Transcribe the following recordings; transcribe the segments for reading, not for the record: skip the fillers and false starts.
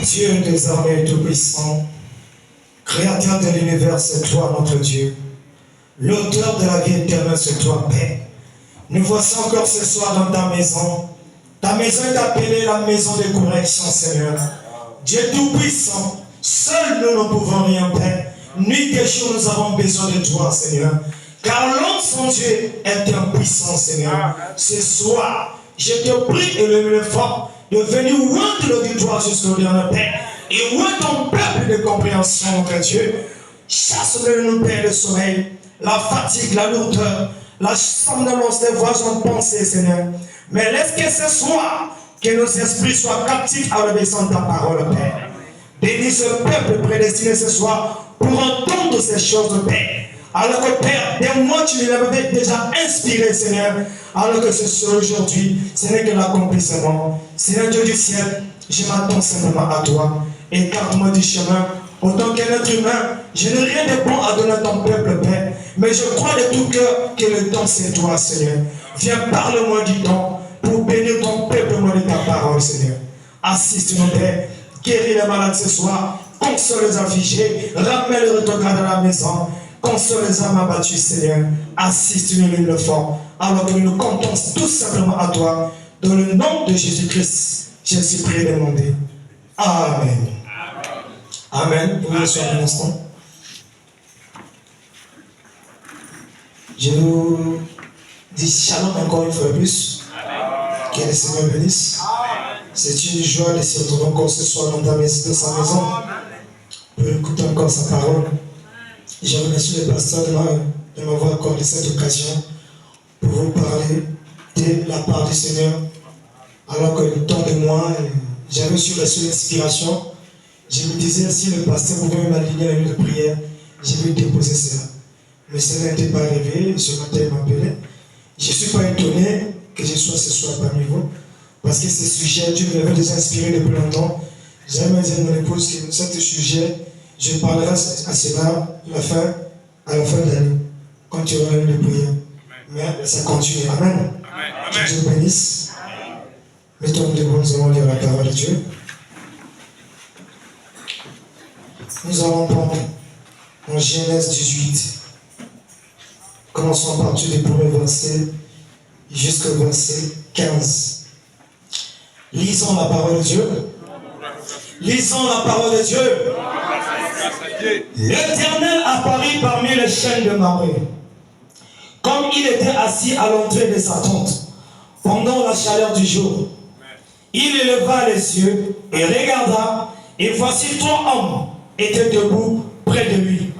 Dieu désormais tout-puissant, Créateur de l'univers, c'est toi notre Dieu. L'auteur de la vie éternelle, c'est toi, Père. Nous voici encore ce soir dans ta maison. Ta maison est appelée la maison de correction, Seigneur. Dieu tout-puissant, seul nous ne pouvons rien, Père. Nuit et jour, nous avons besoin de toi, Seigneur. Car l'homme sans Dieu est impuissant, Seigneur. Ce soir, je te prie et le fort de venir oindre l'auditoire jusqu'au dernier, Père. Et oindre ton peuple de compréhension, mon Dieu. Chasse de nous, Père, le sommeil, la fatigue, la lourdeur, la somnolence des voix en pensée, Seigneur. Mais laisse que ce soir, que nos esprits soient captifs à l'obéissance de ta parole, Père. Bénis ce peuple prédestiné ce soir pour entendre ces choses, Père. Alors que, Père, des mois tu l'avais déjà inspiré, Seigneur. Alors que ce soir, aujourd'hui, ce n'est que l'accomplissement. Seigneur Dieu du ciel, je m'attends simplement à toi. Écarte-moi du chemin. Autant qu'un être humain, je n'ai rien de bon à donner à ton peuple, Père. Mais je crois de tout cœur que le temps, c'est toi, Seigneur. Viens, parle-moi du temps pour bénir ton peuple, moi, de ta parole, Seigneur. Assiste-nous, Père. Guéris les malades ce soir. Console les affligés. Ramène le retournant dans la maison. Console les âmes abattues, Seigneur. Assiste-nous, le fort. Alors que nous nous comptons tout simplement à toi. Dans le nom de Jésus-Christ, je suis prié et demandé. Amen. Amen. Vous me suivez un instant. Je vous dis shalom encore une fois de plus. Que le Seigneur bénisse. C'est une joie de se retrouver encore ce soir dans sa maison pour écouter encore sa parole. Je remercie le pasteur de m'avoir accordé cette occasion pour vous parler de la part du Seigneur. Alors que le temps de moi, j'avais reçu l'inspiration. Je me disais, si le pasteur pouvait m'aligner la nuit de prière, je vais déposer cela. Mais cela n'était pas arrivé, ce matin il m'appelait. Je ne suis pas étonné que je sois ce soir parmi vous, parce que ce sujet, Dieu me l'avait déjà inspiré depuis longtemps. J'aimerais dire à mon épouse que ce sujet, je parlerai à cela à la fin de l'année, quand tu auras la nuit de prière. Mais ça continue. Amen. Que Dieu bénisse. Mettons-nous debout, nous allons lire la parole de Dieu. Nous allons prendre en Genèse 18. Commençons à partir du premier verset jusqu'au verset 15. Lisons la parole de Dieu. Lisons la parole de Dieu. L'Éternel apparut parmi les chênes de Mamré, comme il était assis à l'entrée de sa tente, pendant la chaleur du jour. Il éleva les yeux et regarda, et voici 3 hommes étaient debout près de lui.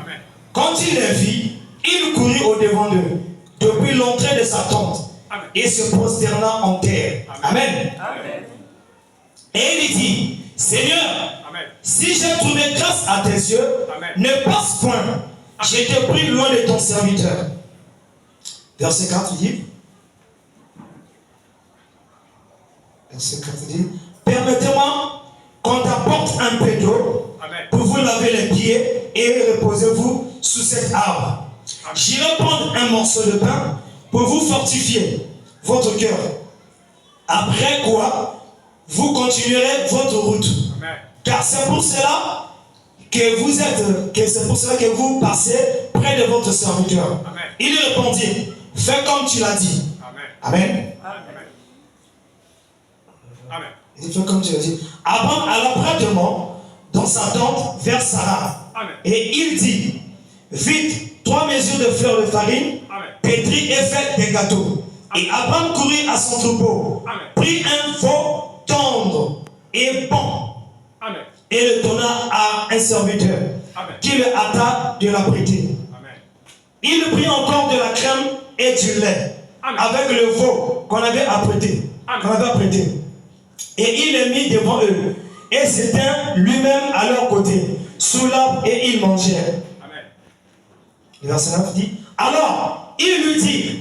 Quand il les vit, il courut au-devant d'eux, depuis l'entrée de sa tente, et se prosterna en terre. Amen. Et il dit, Seigneur, si j'ai trouvé grâce à tes yeux, ne passe point, je te prie loin de ton serviteur. Verset 4 dit, permettez-moi qu'on t'apporte un peu d'eau pour vous laver les pieds et reposez-vous sous cet arbre. J'irai prendre un morceau de pain pour vous fortifier votre cœur. Après quoi, vous continuerez votre route. Car c'est pour cela que vous passez près de votre serviteur. Il répondit, fais comme tu l'as dit. Amen. Il fait comme tu l'as dit. Abraham alla promptement dans sa tente vers Sarah. Et il dit, vite, 3 mesures de fleurs de farine, pétris et faites des gâteaux. Et Abraham courut à son troupeau, prit un veau tendre et bon, et le donna à un serviteur, qui le hâta de l'apprêter. Il prit encore de la crème et du lait, avec le veau qu'on avait apprêté. Et il les mit devant eux, et s'éteint lui-même à leur côté, sous l'arbre, et ils mangèrent. Le verset 9 dit, alors il lui dit,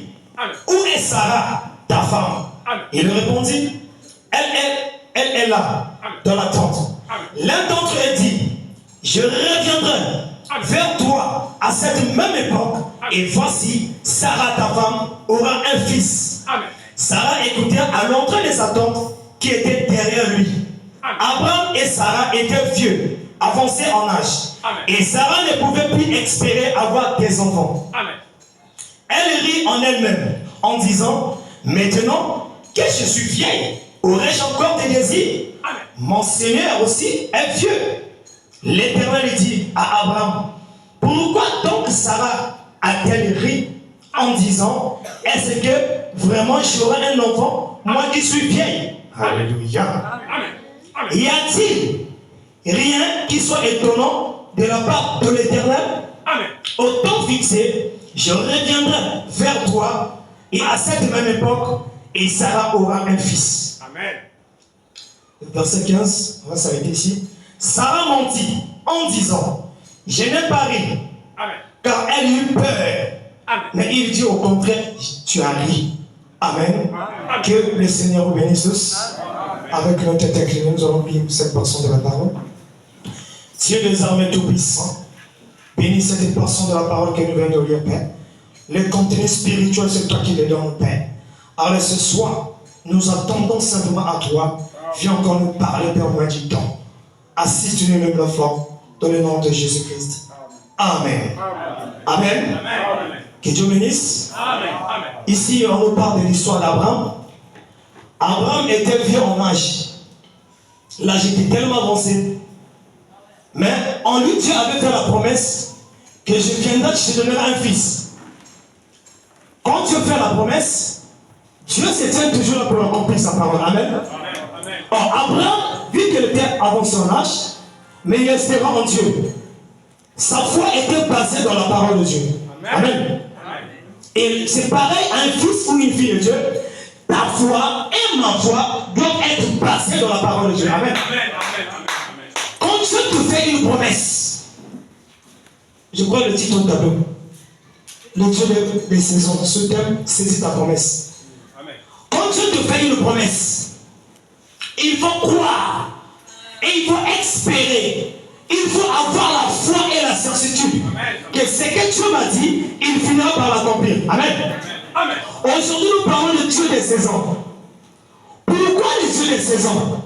où est Sarah, ta femme? Il répondit, elle est là, dans la tente. L'un d'entre eux dit, je reviendrai vers toi à cette même époque, et voici, Sarah, ta femme, aura un fils. Sarah écoutait à l'entrée de sa tente, qui était derrière lui. Abraham et Sarah étaient vieux, avancés en âge. Et Sarah ne pouvait plus espérer avoir des enfants. Elle rit en elle-même en disant, maintenant que je suis vieille, aurais-je encore des désirs? Mon Seigneur aussi est vieux. L'Éternel dit à Abraham, pourquoi donc Sarah a-t-elle ri en disant, est-ce que vraiment j'aurai un enfant, moi qui suis vieille? Alléluia. Y a-t-il rien qui soit étonnant de la part de l'Éternel? Au temps fixé, je reviendrai vers toi et à cette même époque, et Sarah aura un fils. Amen. Verset 15, on va s'arrêter ici. Sarah mentit en disant, je n'ai pas ri, car elle eut peur. Amen. Mais il dit au contraire, tu as ri. Amen. Amen. Que le Seigneur vous bénisse tous. Avec notre tête inclinée, nous allons lire cette portion de la parole. Dieu des armées tout-puissant, bénis cette portion de la parole que nous venons de lire, Père. Le contenu spirituel, c'est toi qui le donnes, Père. Alors ce soir, nous attendons simplement à toi. Viens encore nous parler, Père, moins du temps. Assiste-nous le plus fort, dans le nom de Jésus-Christ. Amen. Amen. Amen. Que Dieu bénisse. Amen. Ici, on nous parle de l'histoire d'Abraham. Abraham était vieux en âge. L'âge était tellement avancé. Mais en lui, Dieu avait fait la promesse que je viendrai, je te donnerai un fils. Quand Dieu fait la promesse, Dieu se tient toujours là pour accomplir sa parole. Amen. Or, Abraham, vu qu'il était avant son âge, mais il espérait en Dieu. Sa foi était basée dans la parole de Dieu. Amen. Et c'est pareil à un fils ou une fille de Dieu. Ta foi et ma foi doivent être basées dans la parole de Dieu. Amen. Quand Dieu te fait une promesse, je crois le titre du tableau. Le Dieu des saisons, ce thème saisit ta promesse. Quand Dieu te fait une promesse, il faut croire et il faut espérer. Il faut avoir la foi et la certitude que ce que Dieu m'a dit, il finira par l'accomplir. Amen. Aujourd'hui, nous parlons de Dieu des saisons. Pourquoi le Dieu des saisons?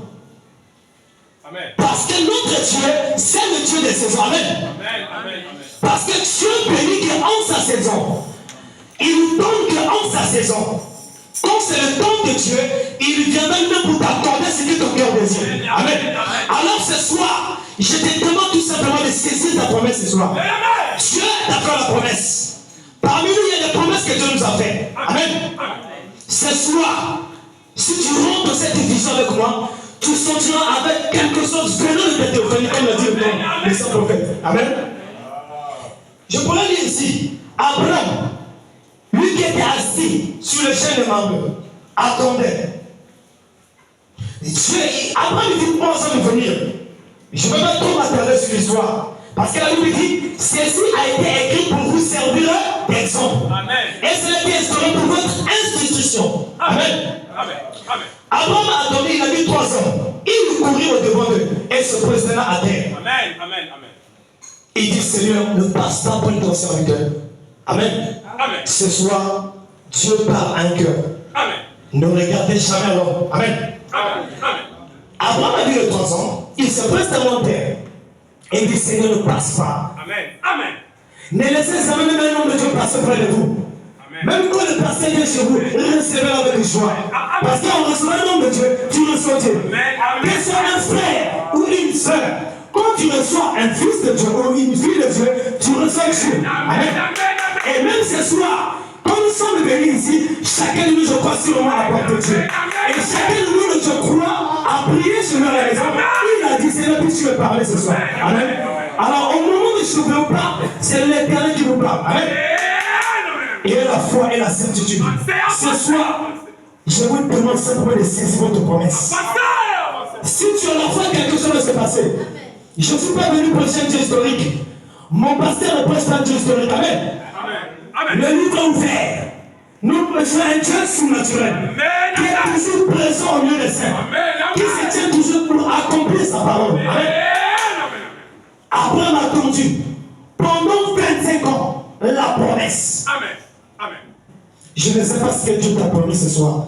Parce que notre Dieu, c'est le Dieu des saisons. Amen. Parce que Dieu bénit qu'en sa saison. Il nous donne qu'en sa saison. Quand c'est le temps de Dieu, il viendra même pour t'accorder ce que ton cœur désire. Amen. Alors ce soir, je te demande tout simplement de saisir ta promesse ce soir. Dieu t'a fait la promesse. Parmi nous, il y a des promesses que Dieu nous a faites. Amen. Ce soir, si tu rentres dans cette vision avec moi, tu sentiras avec quelque chose venant de tes théophanies, comme l'a dit le saint prophète. Amen. Je pourrais lire ici, Abraham, lui qui était assis sur le chêne de Mamre, attendait. Abraham dit, comment ça va venir? Je ne vais pas trop m'attarder sur l'histoire. Parce que la Bible dit, ceci a été écrit pour vous servir d'exemple. Et cela a été instauré pour votre institution. Amen. Abraham a attendu, il a mis 3 ans. Il courit au devant d'eux et se positionna à terre. Il dit, Seigneur, ne passe pas pour ton serviteur. Amen. Ce soir, Dieu parle à un cœur. Ne regardez jamais l'homme. Amen. Abraham a dit les 3 ans, il se présente à terre. Et il dit, Seigneur, ne passe pas. Ne laissez jamais même un homme de Dieu passer près de vous. Même quand le pasteur vient chez vous, recevez-le avec joie. Parce qu'en recevant un homme de Dieu, tu reçois Dieu. Que ce soit un frère ou une soeur, quand tu reçois un fils de Dieu ou une fille de Dieu, tu reçois Dieu. Amen. Et même ce soir, quand nous sommes venus ici, chacun de nous, je crois, sûrement à la porte de Dieu. Et chacun de nous, je crois, a prié sur la maison. Il a dit, Seigneur, puis tu veux parler ce soir. Amen. Alors, au moment où je vous parle, c'est l'Éternel qui vous parle. Amen. Et la foi et la certitude. Ce soir, je vous demande simplement de saisir votre promesse. Si tu as la foi, quelque chose va se passer. Je ne suis pas venu prêcher un Dieu historique. Mon pasteur ne prêche pas un Dieu historique. Amen. Le livre est ouvert. Nous prêchons un Dieu surnaturel qui est toujours présent au milieu des saints, qui se tient toujours pour accomplir sa parole. Amen. Abraham a attendu pendant 25 ans la promesse. Je ne sais pas ce que Dieu t'a promis ce soir.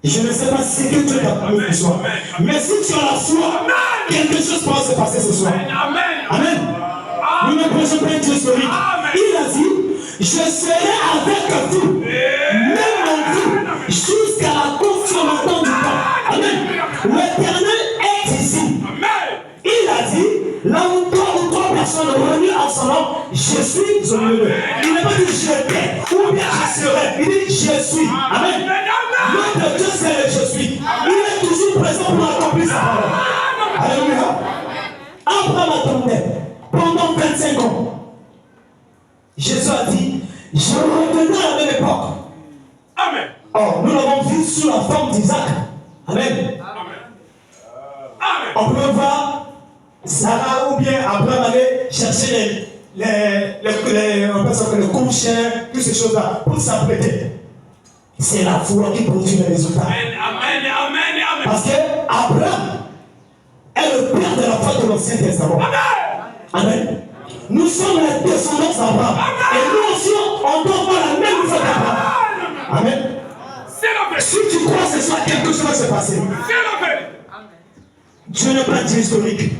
Je ne sais pas ce que tu as parlé ce soir. Mais si tu as la foi, quelque chose pourra se passer ce soir. Amen. Nous ne prêchons pas un Dieu historique. Il a dit, je serai avec vous, même en vous, jusqu'à la consommation du temps. Amen. L'Éternel est ici. Il a dit, là où deux ou trois personnes réunies ensemble, je suis au milieu. Il n'a pas dit je ou bien je serai. Il dit je suis. Amen. Notre Dieu c'est le je suis. Il est toujours présent pour accomplir sa parole. Alléluia. Abraham attendait pendant 25 ans. Jésus a dit, je revenais à la même époque. Amen. Or, nous l'avons vu sous la forme d'Isaac. Amen. On peut voir Sarah ou bien Abraham aller chercher les couchins, toutes ces choses-là, pour s'apprêter. C'est la foi qui produit les résultats. Amen. Parce que Abraham est le père de la foi de l'Ancien Testament. Amen. Nous sommes les descendants d'Abraham. Et nous aussi, on doit avoir la même foi qu'Abraham. Amen. Si tu crois que ce soit quelque chose va se passer. Dieu n'est pas Dieu historique.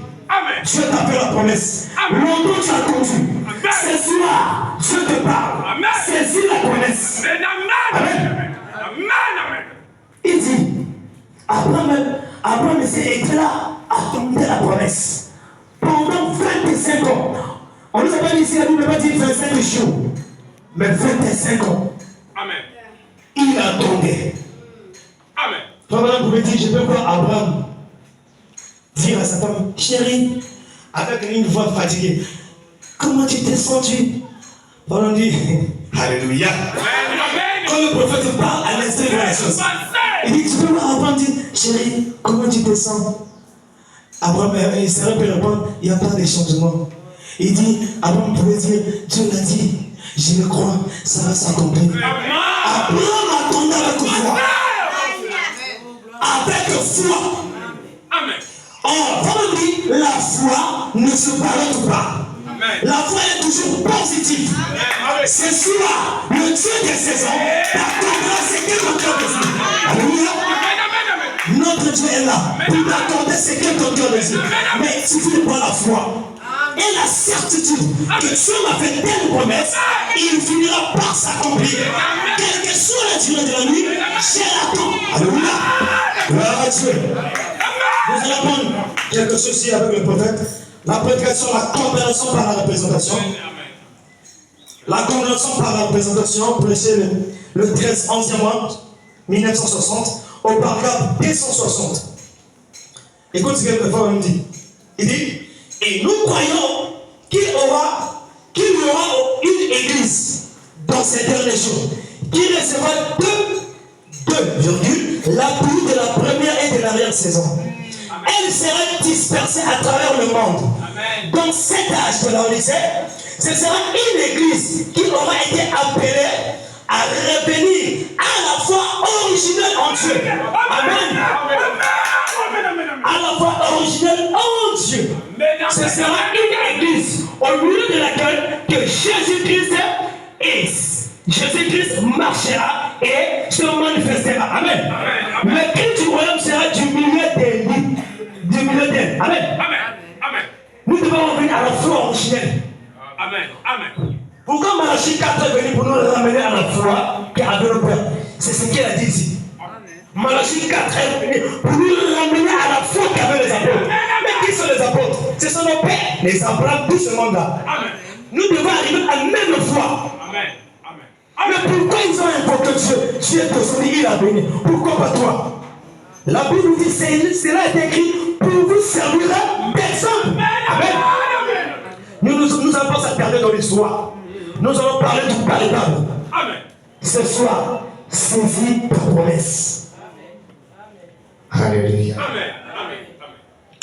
Dieu t'a fait la promesse. Longtemps tu as conduit. Ce soir, Dieu te parle. Saisis la promesse. Amen. Il dit, Abraham était là, attendait la promesse. Pendant 25 ans. On ne nous a pas dit ici, la Bible n'a pas dit 25 jours. Mais 25 ans. Amen. Il attendait. Amen. Toi, madame, vous pouvez dire, je peux voir Abraham dire à sa femme, chérie, avec une voix fatiguée, comment tu t'es senti? On dit, Alléluia. Quand le prophète parle à l'extérieur de la chose, il dit, tu peux voir Abraham dire, chérie, comment tu te sens? Abraham, Sarah peut répondre, il n'y a pas de changement. Il dit, Abraham pouvait dire, Dieu l'a dit, je le crois, ça va s'accomplir. Abraham attendait avec foi. Avec foi. Amen. Or, comme dit, la foi ne se parle pas. La foi est toujours positive. C'est soir, le Dieu des saisons, t'accordera ce que ton cœur désire. Alléluia. Notre Dieu est là pour t'accorder ce que ton cœur désire. Mais il suffit de prendre la foi et la certitude que Dieu m'a fait telle promesse, il finira par s'accomplir. Quelle que soit la durée de la nuit, j'ai l'attends. Alléluia. Gloire à Dieu. Nous allons prendre quelque chose ici avec le prophète. La prédication, la compréhension par la représentation. La compréhension par la représentation, prêché le 13 11e mois 1960 au paragraphe 260. Écoute ce que le prophète nous dit. Il dit, et nous croyons qu'il y aura une église dans ces derniers jours qui recevra l'appui de la première et de l'arrière-saison. Elle sera dispersée à travers le monde. Amen. Dans cet âge de la Odyssée, ce sera une église qui aura été appelée à revenir à la foi originelle en Dieu. Amen. À la foi originelle en Dieu. Ce sera une église au milieu de laquelle que Jésus-Christ marchera et se manifestera. Amen. Le cri du royaume sera du milieu des lits. Amen. Amen. Nous devons revenir à la foi originelle. Amen. Pourquoi Malachie 4 est venu pour nous ramener à la foi qu'avait le Père? C'est ce qu'il a dit ici. Malachie 4 est venu pour nous ramener à la foi qu'avaient les apôtres. Mais qui sont les apôtres? Ce sont nos pères, les Abraham, tout ce monde-là. Nous devons arriver à la même foi. Mais pourquoi ils ont invoqué Dieu? Dieu est descendu, il a béni. Pourquoi pas toi? La Bible dit, cela est écrit pour vous servir d'exemple. Amen. Nous allons pas s'attarder dans l'histoire. Nous allons parler du véritable. Ce soir, saisis ta promesse. Alléluia.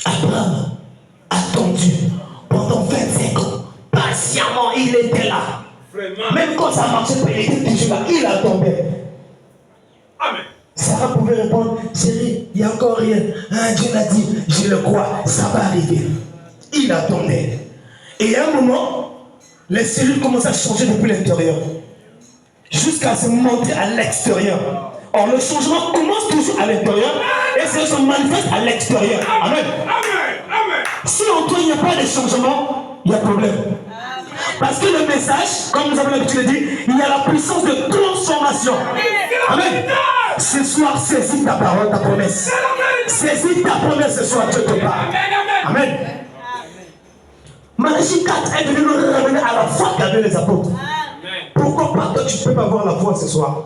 Abraham a attendu pendant 25 ans. Patiemment, il était là. Même quand ça marchait pas, il était toujours là. Il attendait. Amen. Sarah pouvait répondre, chérie, il n'y a encore rien. Hein, Dieu l'a dit, je le crois, ça va arriver. Il attendait. Et à un moment, les cellules commencent à changer depuis l'intérieur. Jusqu'à se montrer à l'extérieur. Or, le changement commence toujours à l'intérieur et ça se manifeste à l'extérieur. Amen. Si en toi il n'y a pas de changement, il y a problème. Parce que le message, comme nous avons l'habitude de dire, il y a la puissance de transformation. Amen. Ce soir, saisis ta parole, ta promesse. Saisis ta promesse ce soir, Dieu te parle. Amen. Malachie 4 est venu nous ramener à la foi qu'avaient les apôtres. Pourquoi pas toi tu ne peux pas voir la foi ce soir?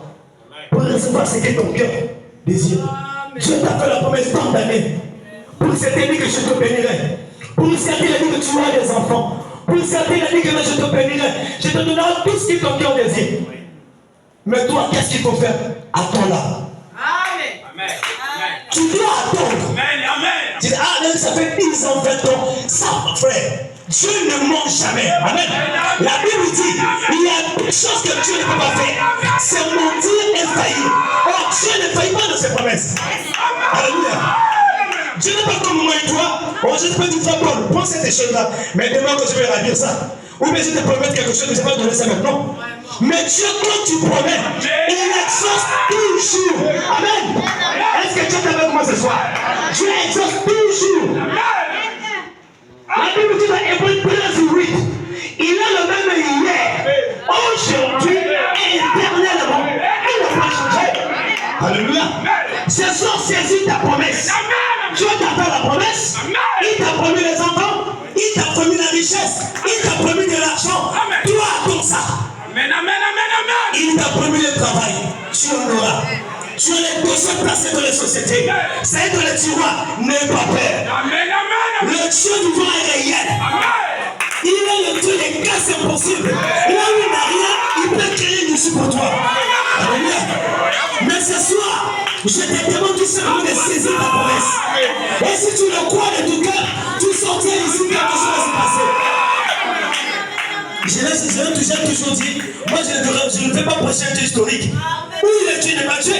Pour recevoir ce que ton cœur désire. Dieu t'a fait la promesse tant d'années. Pour cette année que je te bénirai. Pour cette année que tu auras des enfants. Pour cette année que je te bénirai. Je te donnerai tout ce que ton cœur désire. Mais toi, qu'est-ce qu'il faut faire? Attends-là. Amen. Tu dois attendre. Tu dis, ah, ça fait 10 ans, 20 ans. Ça, frère, Dieu ne ment jamais. Amen. La Bible dit, il y a une chose que Dieu ne peut pas faire. C'est mentir et faillir. Or, Dieu ne faillit pas de ses promesses. Alléluia. Dieu n'est pas comme moi et toi. Oh, je peux dire, Paul, pense à ces choses-là. Mais demain, que je vais redire ça. Ou bien je te promets quelque chose, je ne sais pas donner ça maintenant. Mais Dieu, quand tu promets, il exauce toujours. Amen. Est-ce que Dieu est avec moi ce soir? Dieu exauce toujours. La Bible dit dans Hébreux 13:8, il est le même hier, aujourd'hui et éternellement. Il ne va pas changer. Alléluia. Ce soir, saisis ta promesse. Dieu t'a fait la promesse. Il t'a promis les enfants. Il t'a promis la richesse. Il t'a promis de l'argent. Toi, comme ça. Il t'a promis le travail. Tu en auras. Tu as les dossiers placés dans les sociétés. C'est dans les tiroirs. N'aie pas peur. Le Dieu du vent est réel. Il est le Dieu des cas impossibles. Là où il n'a rien, il peut créer une issue pour toi. Alléluia. Mais ce soir, je te demande tout simplement de saisir ta promesse. Et si tu le crois de tout cœur, tu sortiras ici, quelque chose va se passer. J'ai toujours dit, moi je ne fais pas prêcher un Dieu historique. Où il est Dieu n'est pas Dieu.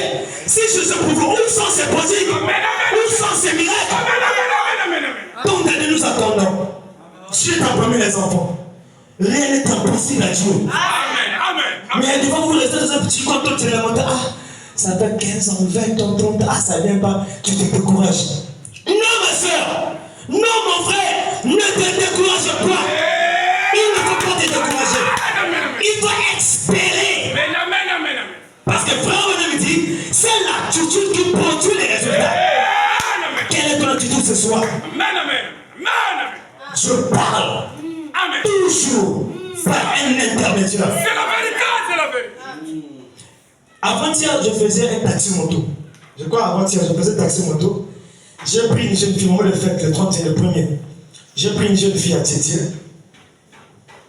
Si je sais pour vous, où sont ces prodiges? Où sont ces miracles? Tant d'années nous attendons. Dieu t'a promis les enfants. Rien n'est impossible à Dieu. Mais devant vous restez dans un petit coin, tu les montes. Ah, ça fait 15 ans, 20 ans, 30 ans. Ah, ça vient pas. Tu te décourages. Non, ma soeur. Non, mon frère. Ne te décourage pas. Il ne faut pas te décourager. Il faut espérer. Parce que frère, on me dit, c'est l'attitude qui produit les résultats. Quelle est ton attitude ce soir? Je parle toujours par un intermédiaire. C'est la vérité, c'est la vérité. Avant-hier, je faisais un taxi moto. Je crois avant-hier, je faisais un taxi moto. J'ai pris une jeune fille, au moment de fête, le 31, le 1er. J'ai pris une jeune fille à Tétier.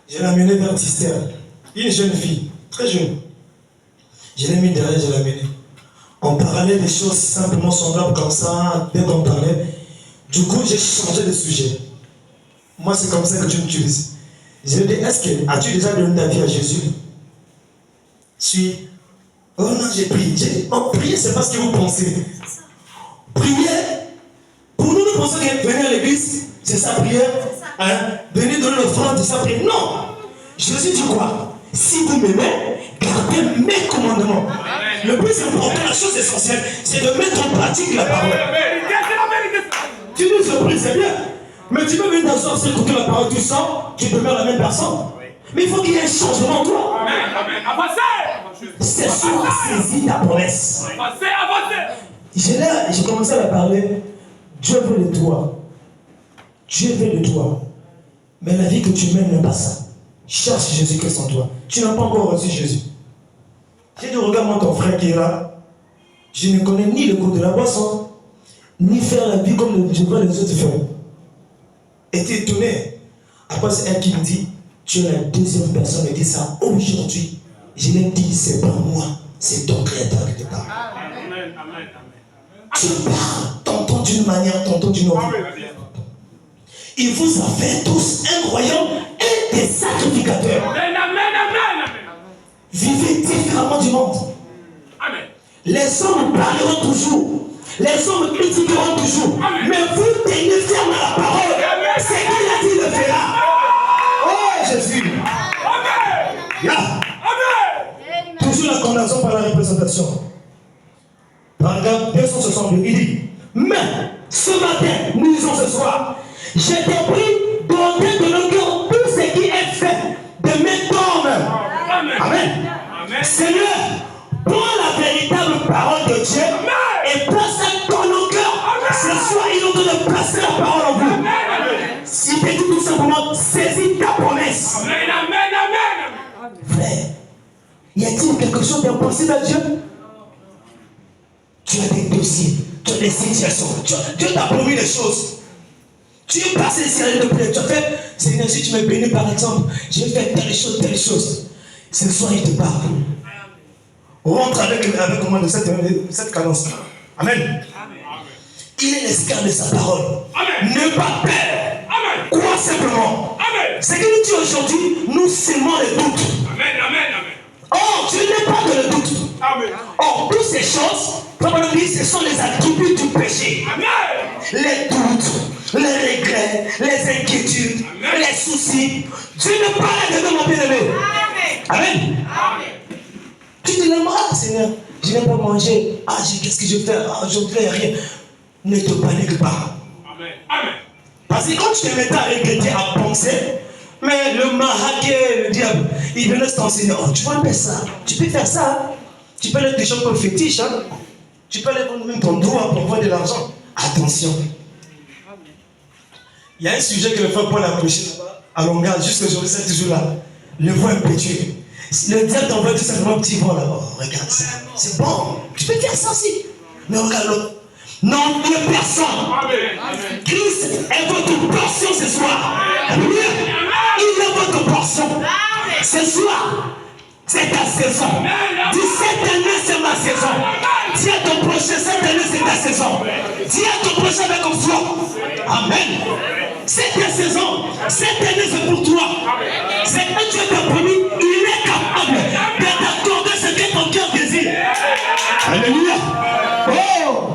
Je l'ai amenée vers Tister. Une jeune fille, très jeune. Je l'ai mis derrière, je l'ai amenée. On parlait des choses simplement semblables comme ça, dès qu'on parlait. Du coup, j'ai changé de sujet. Moi, c'est comme ça que Dieu m'utilise. Je lui ai dit, est-ce que as-tu déjà donné ta vie à Jésus? Oh non, j'ai prié. J'ai dit, oh, prier, c'est pas ce que vous pensez. Prier, pour nous, nous pensons que venir à l'église, c'est sa prière. Hein? Venir donner l'offrande, c'est sa prière. Non! Jésus dit quoi? Si vous m'aimez, gardez mes commandements. Le plus important, la chose essentielle, c'est de mettre en pratique la parole. Tu nous surprises, c'est bien. Mais tu peux venir t'asseoir sans écouter la parole, tu sens, tu demeures la même personne. Mais il faut qu'il y ait un changement en toi. C'est sûr, saisis ta promesse. J'ai commencé à parler. Dieu veut de toi. Dieu veut de toi. Mais la vie que tu mènes n'est pas ça. Cherche Jésus-Christ en toi. Tu n'as pas encore reçu Jésus. J'ai dit, regarde-moi ton frère qui est là. Je ne connais ni le goût de la boisson, ni faire la vie comme je vois les autres faire. Et tu es étonné. Après, c'est elle qui me dit, tu es la deuxième personne qui dit ça aujourd'hui. Je l'ai dit, c'est pas moi, c'est ton créateur qui te parle. Amen, amen, amen. Tu parles, tantôt d'une manière, tantôt d'une autre. Il vous a fait tous un royaume et des sacrificateurs. Amen, amen, amen, amen. Vivez différemment du monde. Amen. Les hommes parleront toujours. Les hommes critiqueront toujours. Amen. Mais vous tenez ferme à la parole. C'est qu'il a dit le fera. Oh Jésus. Amen. Yeah. Amen. Toujours la condamnation par la représentation. Je t'ai pris d'ôter de nos cœurs tout ce qui est fait de mes tombes. Amen. Seigneur, prends la véritable parole de Dieu et place-la dans nos cœurs. Ce soir, il est en train de placer la parole en vous. Il te dit tout simplement, saisis ta promesse. Frère, y a-t-il quelque chose d'impossible à Dieu? Tu as des dossiers, tu as des situations, Dieu t'a promis des choses. Tu es passé, Seigneur, te plaît. Tu as fait, Seigneur, si tu me bénis par exemple, je vais faire telle chose. Ce soir, il te parle. Rentre avec moi de cette cadence. Amen. Il est l'esclave de sa parole. Ne pas peur. Crois simplement. Ce qu'il nous dit aujourd'hui, nous sémons les doutes. Or, Dieu n'est pas de le doute. Or, toutes ces choses, comme on dit, ce sont les attributs du péché. Les doutes, les regrets, les inquiétudes, les soucis. Dieu ne parle pas de mon bien-aimé. Amen. Tu te l'aimeras, Seigneur. Je ne vais pas manger. Qu'est-ce que je fais? Je ne fais rien. Ne te panique pas. Parce que quand tu te mettais à regretter, à penser, mais le mahaké, le diable, il venait t'enseigner. Oh, tu peux faire ça. Tu peux faire ça. Tu peux aller déjà pour le fétiche. Hein? Tu peux aller prendre même ton doigt pour avoir de l'argent. Attention. Il y a un sujet que le frère Paul a prêché à longueur, juste aujourd'hui, c'est toujours là. Le vent impétueux. Le diable t'envoie tout simplement un petit vent là-bas. Oh, regarde ça. C'est bon. Tu peux faire ça aussi. Mais regarde l'autre. Non, de personne. Christ est votre portion ce soir. Alléluia. Il est votre portion. Ce soir, c'est ta saison. Dis cette année, c'est ma saison. Dis à ton prochain, cette année, c'est ta saison. Dis à ton prochain avec comme foi. Amen. C'est ta saison. Cette année, c'est pour toi. C'est que Dieu t'a promis. Il est capable de t'accorder ce que ton cœur désire. Alléluia. Oh.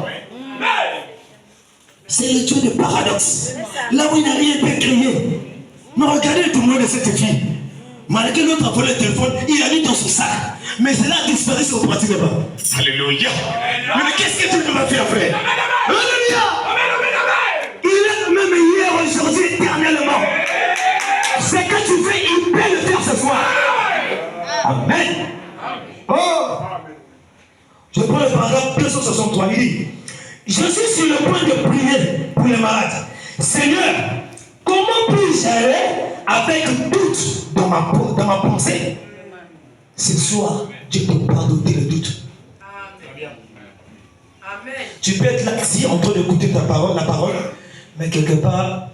C'est le Dieu de paradoxe. Là où il n'a rien été créé. Mais regardez tout le monde de cette fille. Malgré l'autre a volé le téléphone, il a mis dans son sac. Mais cela a disparu sur le pratique là-bas. Alléluia. Mais qu'est-ce que tu m'as fait, frère? Alléluia. Il est même hier, aujourd'hui, éternellement. Ce que tu fais, il peut le faire ce soir. Amen. Oh. Je prends le paragraphe 263. Il dit: je suis sur le point de prier pour les malades. Seigneur, comment puis-je aller avec doute dans ma pensée? Ce soir, Dieu te pardonner le doute. Amen. Tu peux être là ici en train d'écouter la parole, mais quelque part,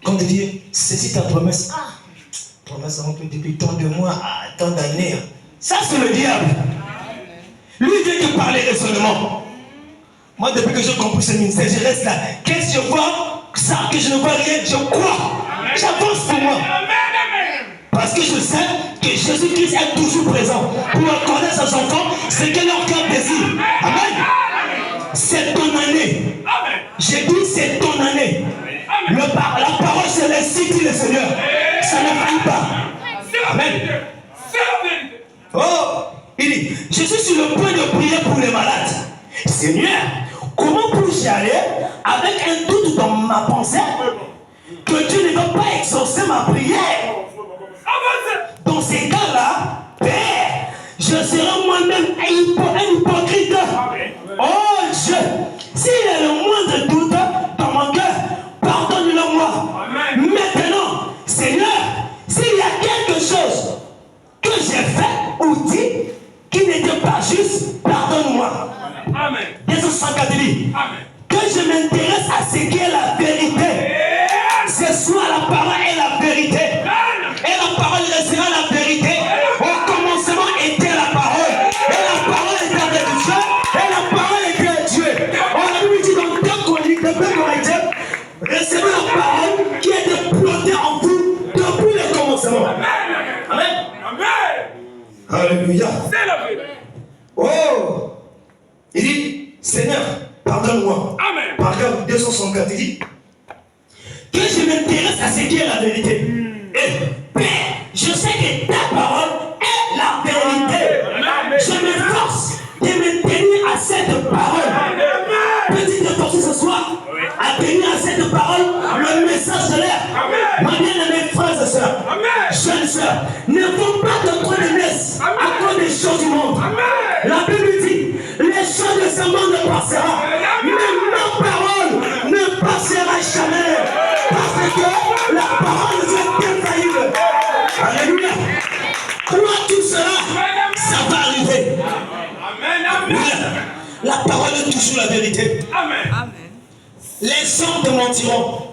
quand tu dis, c'est ta promesse. Promesse depuis tant de mois, tant d'années. Ça, c'est le diable. Lui vient te parler raisonnement. Moi, depuis que j'ai compris ce ministère, je reste là. Qu'est-ce que je vois? Ça, que je ne vois rien, je crois. J'avance pour moi. Parce que je sais que Jésus-Christ est toujours présent pour accorder à ses enfants ce que leur cœur désire. Amen. C'est ton année. J'ai dit, c'est ton année. La parole, c'est l'insigne, dit le Seigneur. Ça ne faillit pas. Amen. Oh, il dit, je suis sur le point de prier pour les malades. Seigneur, comment puis-je aller avec un doute dans ma pensée que Dieu ne va pas exaucer ma prière? Dans ces cas-là, Père, je serai moi-même un hypocrite. Oh Dieu, s'il y a le moindre doute dans mon cœur, pardonne-le moi. Maintenant, Seigneur, s'il y a quelque chose que j'ai fait ou dit qui n'était pas juste, pardonne-moi. Amen. Jésus 104 dit que je m'intéresse à ce qui est la vérité. Ce soir, la parole est la vérité. Et la parole restera la vérité. Au commencement était la parole. Et la parole était avec Dieu. Et la parole était avec Dieu. On a lui dit dans 2 Corinthiens, recevez la parole qui a été plantée en vous depuis le commencement. Amen. Alléluia. Oh. Il dit, Seigneur, pardonne-moi. Amen. Paragraphe 264, il dit que je m'intéresse à ce qui est la vérité. Et Père, je sais que ta parole est la vérité. Amen. Je m'efforce de me tenir à cette parole. Petite attention ce soir, à tenir à cette parole, le message message de l'air. Ma bien-aimée frères et sœurs, jeunes sœurs, ne faut pas te condamner à cause des choses du monde. La Bible dit, les choses de ce monde ne passeront, mais ma parole ne passera jamais. Parce que la parole de Dieu est infaillible. Alléluia. Crois tout cela, ça va arriver. La parole est toujours la vérité. Amen. Les hommes te mentiront.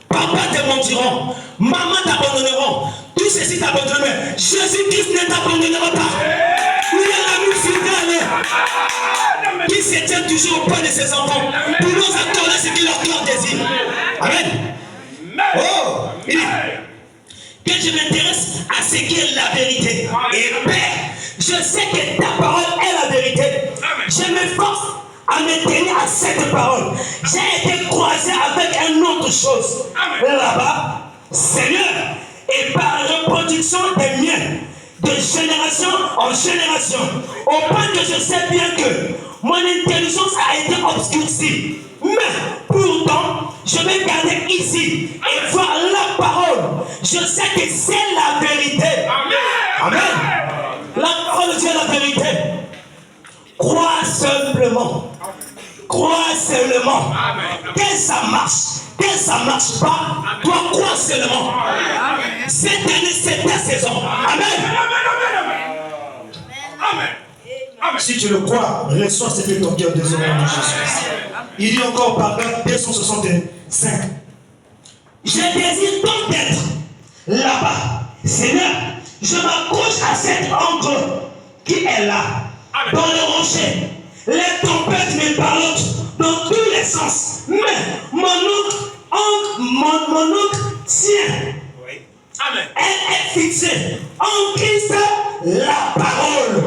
Papa te mentiront. Maman t'abandonneront. Tout ceci t'abandonneront. Jésus-Christ ne t'abandonnera pas. Il est l'ami fidèle qui se tient toujours au pas de ses enfants pour nous accorder ce que leur cœur désire. Amen. Oh, il dit que je m'intéresse à ce qui est la vérité. Et Père, je sais que ta parole est la vérité. Je m'efforce à me tenir à cette parole. J'ai été croisé avec une autre chose. Là-bas, Seigneur, et par reproduction des miens, de génération en génération, au point que je sais bien que mon intelligence a été obscurcie. Mais pourtant, je vais garder ici et voir la parole. Je sais que c'est la vérité. Amen. La parole de Dieu est la vérité. Crois simplement. Crois seulement. Que ça marche. Que ça ne marche pas, toi crois seulement. Cette année, c'est ta saison. Amen. Si tu le crois, reçois ce que ton cœur désire en Jésus. Il dit encore par 265. Je désire donc d'être là-bas. Seigneur, je m'accroche à cet ancre qui est là, dans le rocher. Les tempêtes me ballottent dans tous les sens. Mais mon oncle tient. Amen. Elle est fixée en Christ, la parole.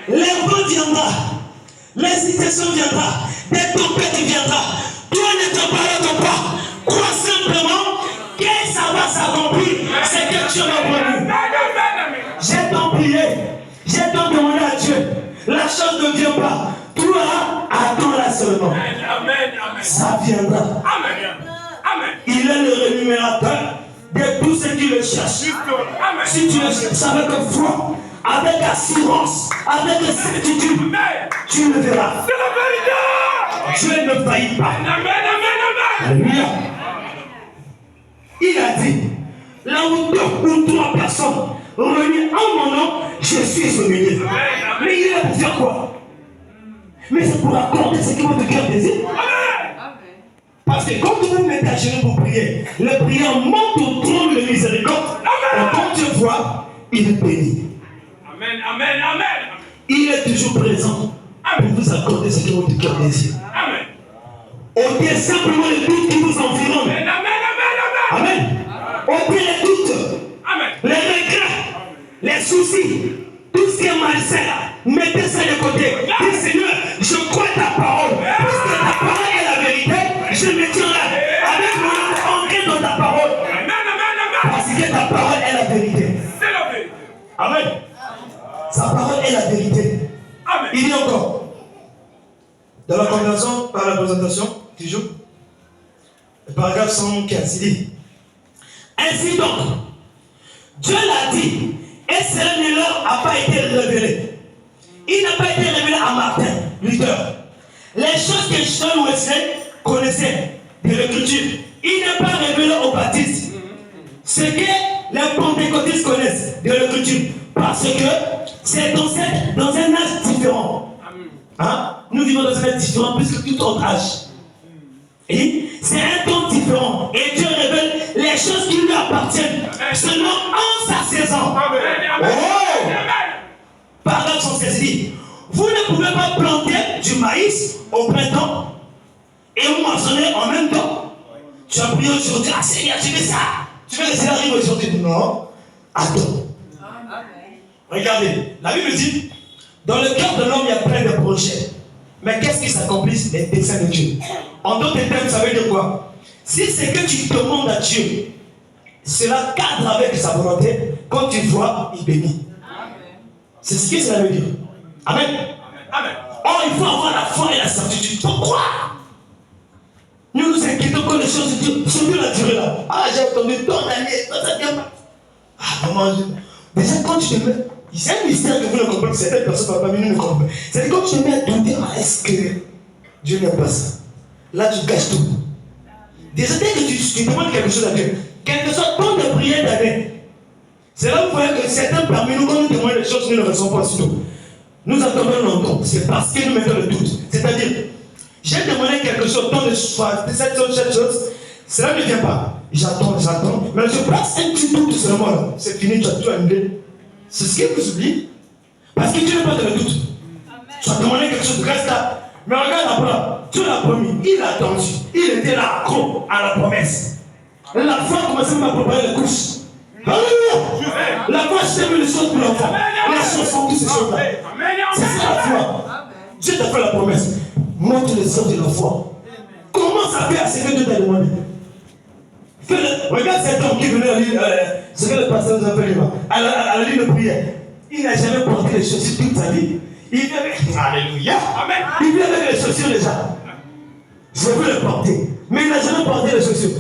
Les vents viendra, les situations viendra, des tempêtes viendra. Toi ne te balotte pas. Crois simplement que ça va s'accomplir. C'est que Dieu m'a promis. J'ai tant prié, j'ai tant demandé à Dieu. La chose ne vient pas. Toi, attends-la seulement. Ça viendra. Il est le rémunérateur de tous ceux qui le cherchent. Si tu le cherches avec foi, avec assurance, avec certitude, tu le verras. Dieu ne faillit pas. Alléluia. Il a dit, là où deux ou trois personnes réunies en mon nom, je suis au milieu. Mais il est pour faire quoi? Mais c'est pour accorder ce que votre cœur désire. Parce que quand vous mettez à genoux pour prier, le prière monte au trône de miséricorde. Et quand Dieu voit, il est béni. Amen. Il est toujours présent pour vous accorder ce que votre cœur désire. Ôtez simplement les doutes qui vous environnent. Amen. Ôtez les doutes, les regrets, les soucis, tout ce qui est malsain, mettez ça de côté. Dis Seigneur, je crois ta parole. Parce que ta parole est la vérité, je me tiens là. Avec mon âme ancrée dans ta parole. Parce que ta parole est la vérité. Amen. Sa parole est la vérité. Il dit encore, dans la conversion par la présentation, toujours, le paragraphe 115, il dit, ainsi donc, Dieu l'a dit, et cela ne leur a pas été révélé. Il n'a pas été révélé à Martin, Luther. Les choses que John Wesley connaissait de l'Écriture, il n'est pas révélé aux baptistes. Ce que les pentecôtistes connaissent de l'Écriture, parce que c'est dans un âge différent. Hein? Nous vivons dans un âge différent plus que tout autre âge. Et c'est un temps différent. Et Dieu révèle les choses qui lui appartiennent seulement en sa saison. Oh! Paragraphe 116 dit, vous ne pouvez pas planter du maïs au printemps et vous moissonner en même temps. Tu as prié aujourd'hui, ah Seigneur, tu veux ça? Tu veux que ça arrive aujourd'hui? Non. Attends. Regardez, la Bible dit, dans le cœur de l'homme, il y a plein de projets. Mais qu'est-ce qui s'accomplisse? Les desseins de Dieu. En d'autres termes, ça veut dire quoi? Si c'est que tu demandes à Dieu, cela cadre avec sa volonté, quand tu vois, il bénit. C'est ce que cela veut dire. Amen. Or, il faut avoir la foi et la certitude. Pourquoi? Nous nous inquiétons quand les choses de Dieu sont la durée là. Ah, j'ai attendu tant d'années, ça vient pas. Ah, maman, déjà quand tu te mets. C'est un mystère que vous ne comprenez pas, certaines personnes parmi nous ne comprennent pas. C'est quand tu te mets à douter, est-ce que Dieu n'aime pas ça? Là, tu gâches tout. Déjà, dès que tu demandes quelque chose à Dieu, quel que soit ton de prière d'année, c'est là où vous voyez que certains parmi nous, quand nous demandons des choses, nous ne recevons pas aussitôt. Nous attendons longtemps. C'est parce que nous mettons le doute. C'est-à-dire, j'ai demandé quelque chose, tant de cette chose, cela ne vient pas. J'attends. Mais je place un petit doute seulement là. C'est fini, tu as annulé. C'est ce que vous oubliez. Parce que tu n'as pas de doute. Tu as demandé quelque chose, reste là. Mais regarde après, tu l'as promis, il a attendu. Il était là, accro à la promesse. La foi commençait à préparer les couches. Alléluia. La foi, je t'ai vu les choses pour l'enfant. Les choses sont toutes ces choses-là. C'est ça la foi. Dieu t'a fait la promesse. Montre les œuvres de la foi. Commence à faire ce que Dieu t'a demandé. Regarde cet homme qui venait lire ce que le pasteur nous a fait à la ligne de prière. Il n'a jamais porté les chaussures toute sa vie. Il vient avec. Alléluia. Amen. Il vient avec les chaussures déjà. Je veux le porter. Mais il n'a jamais porté les chaussures.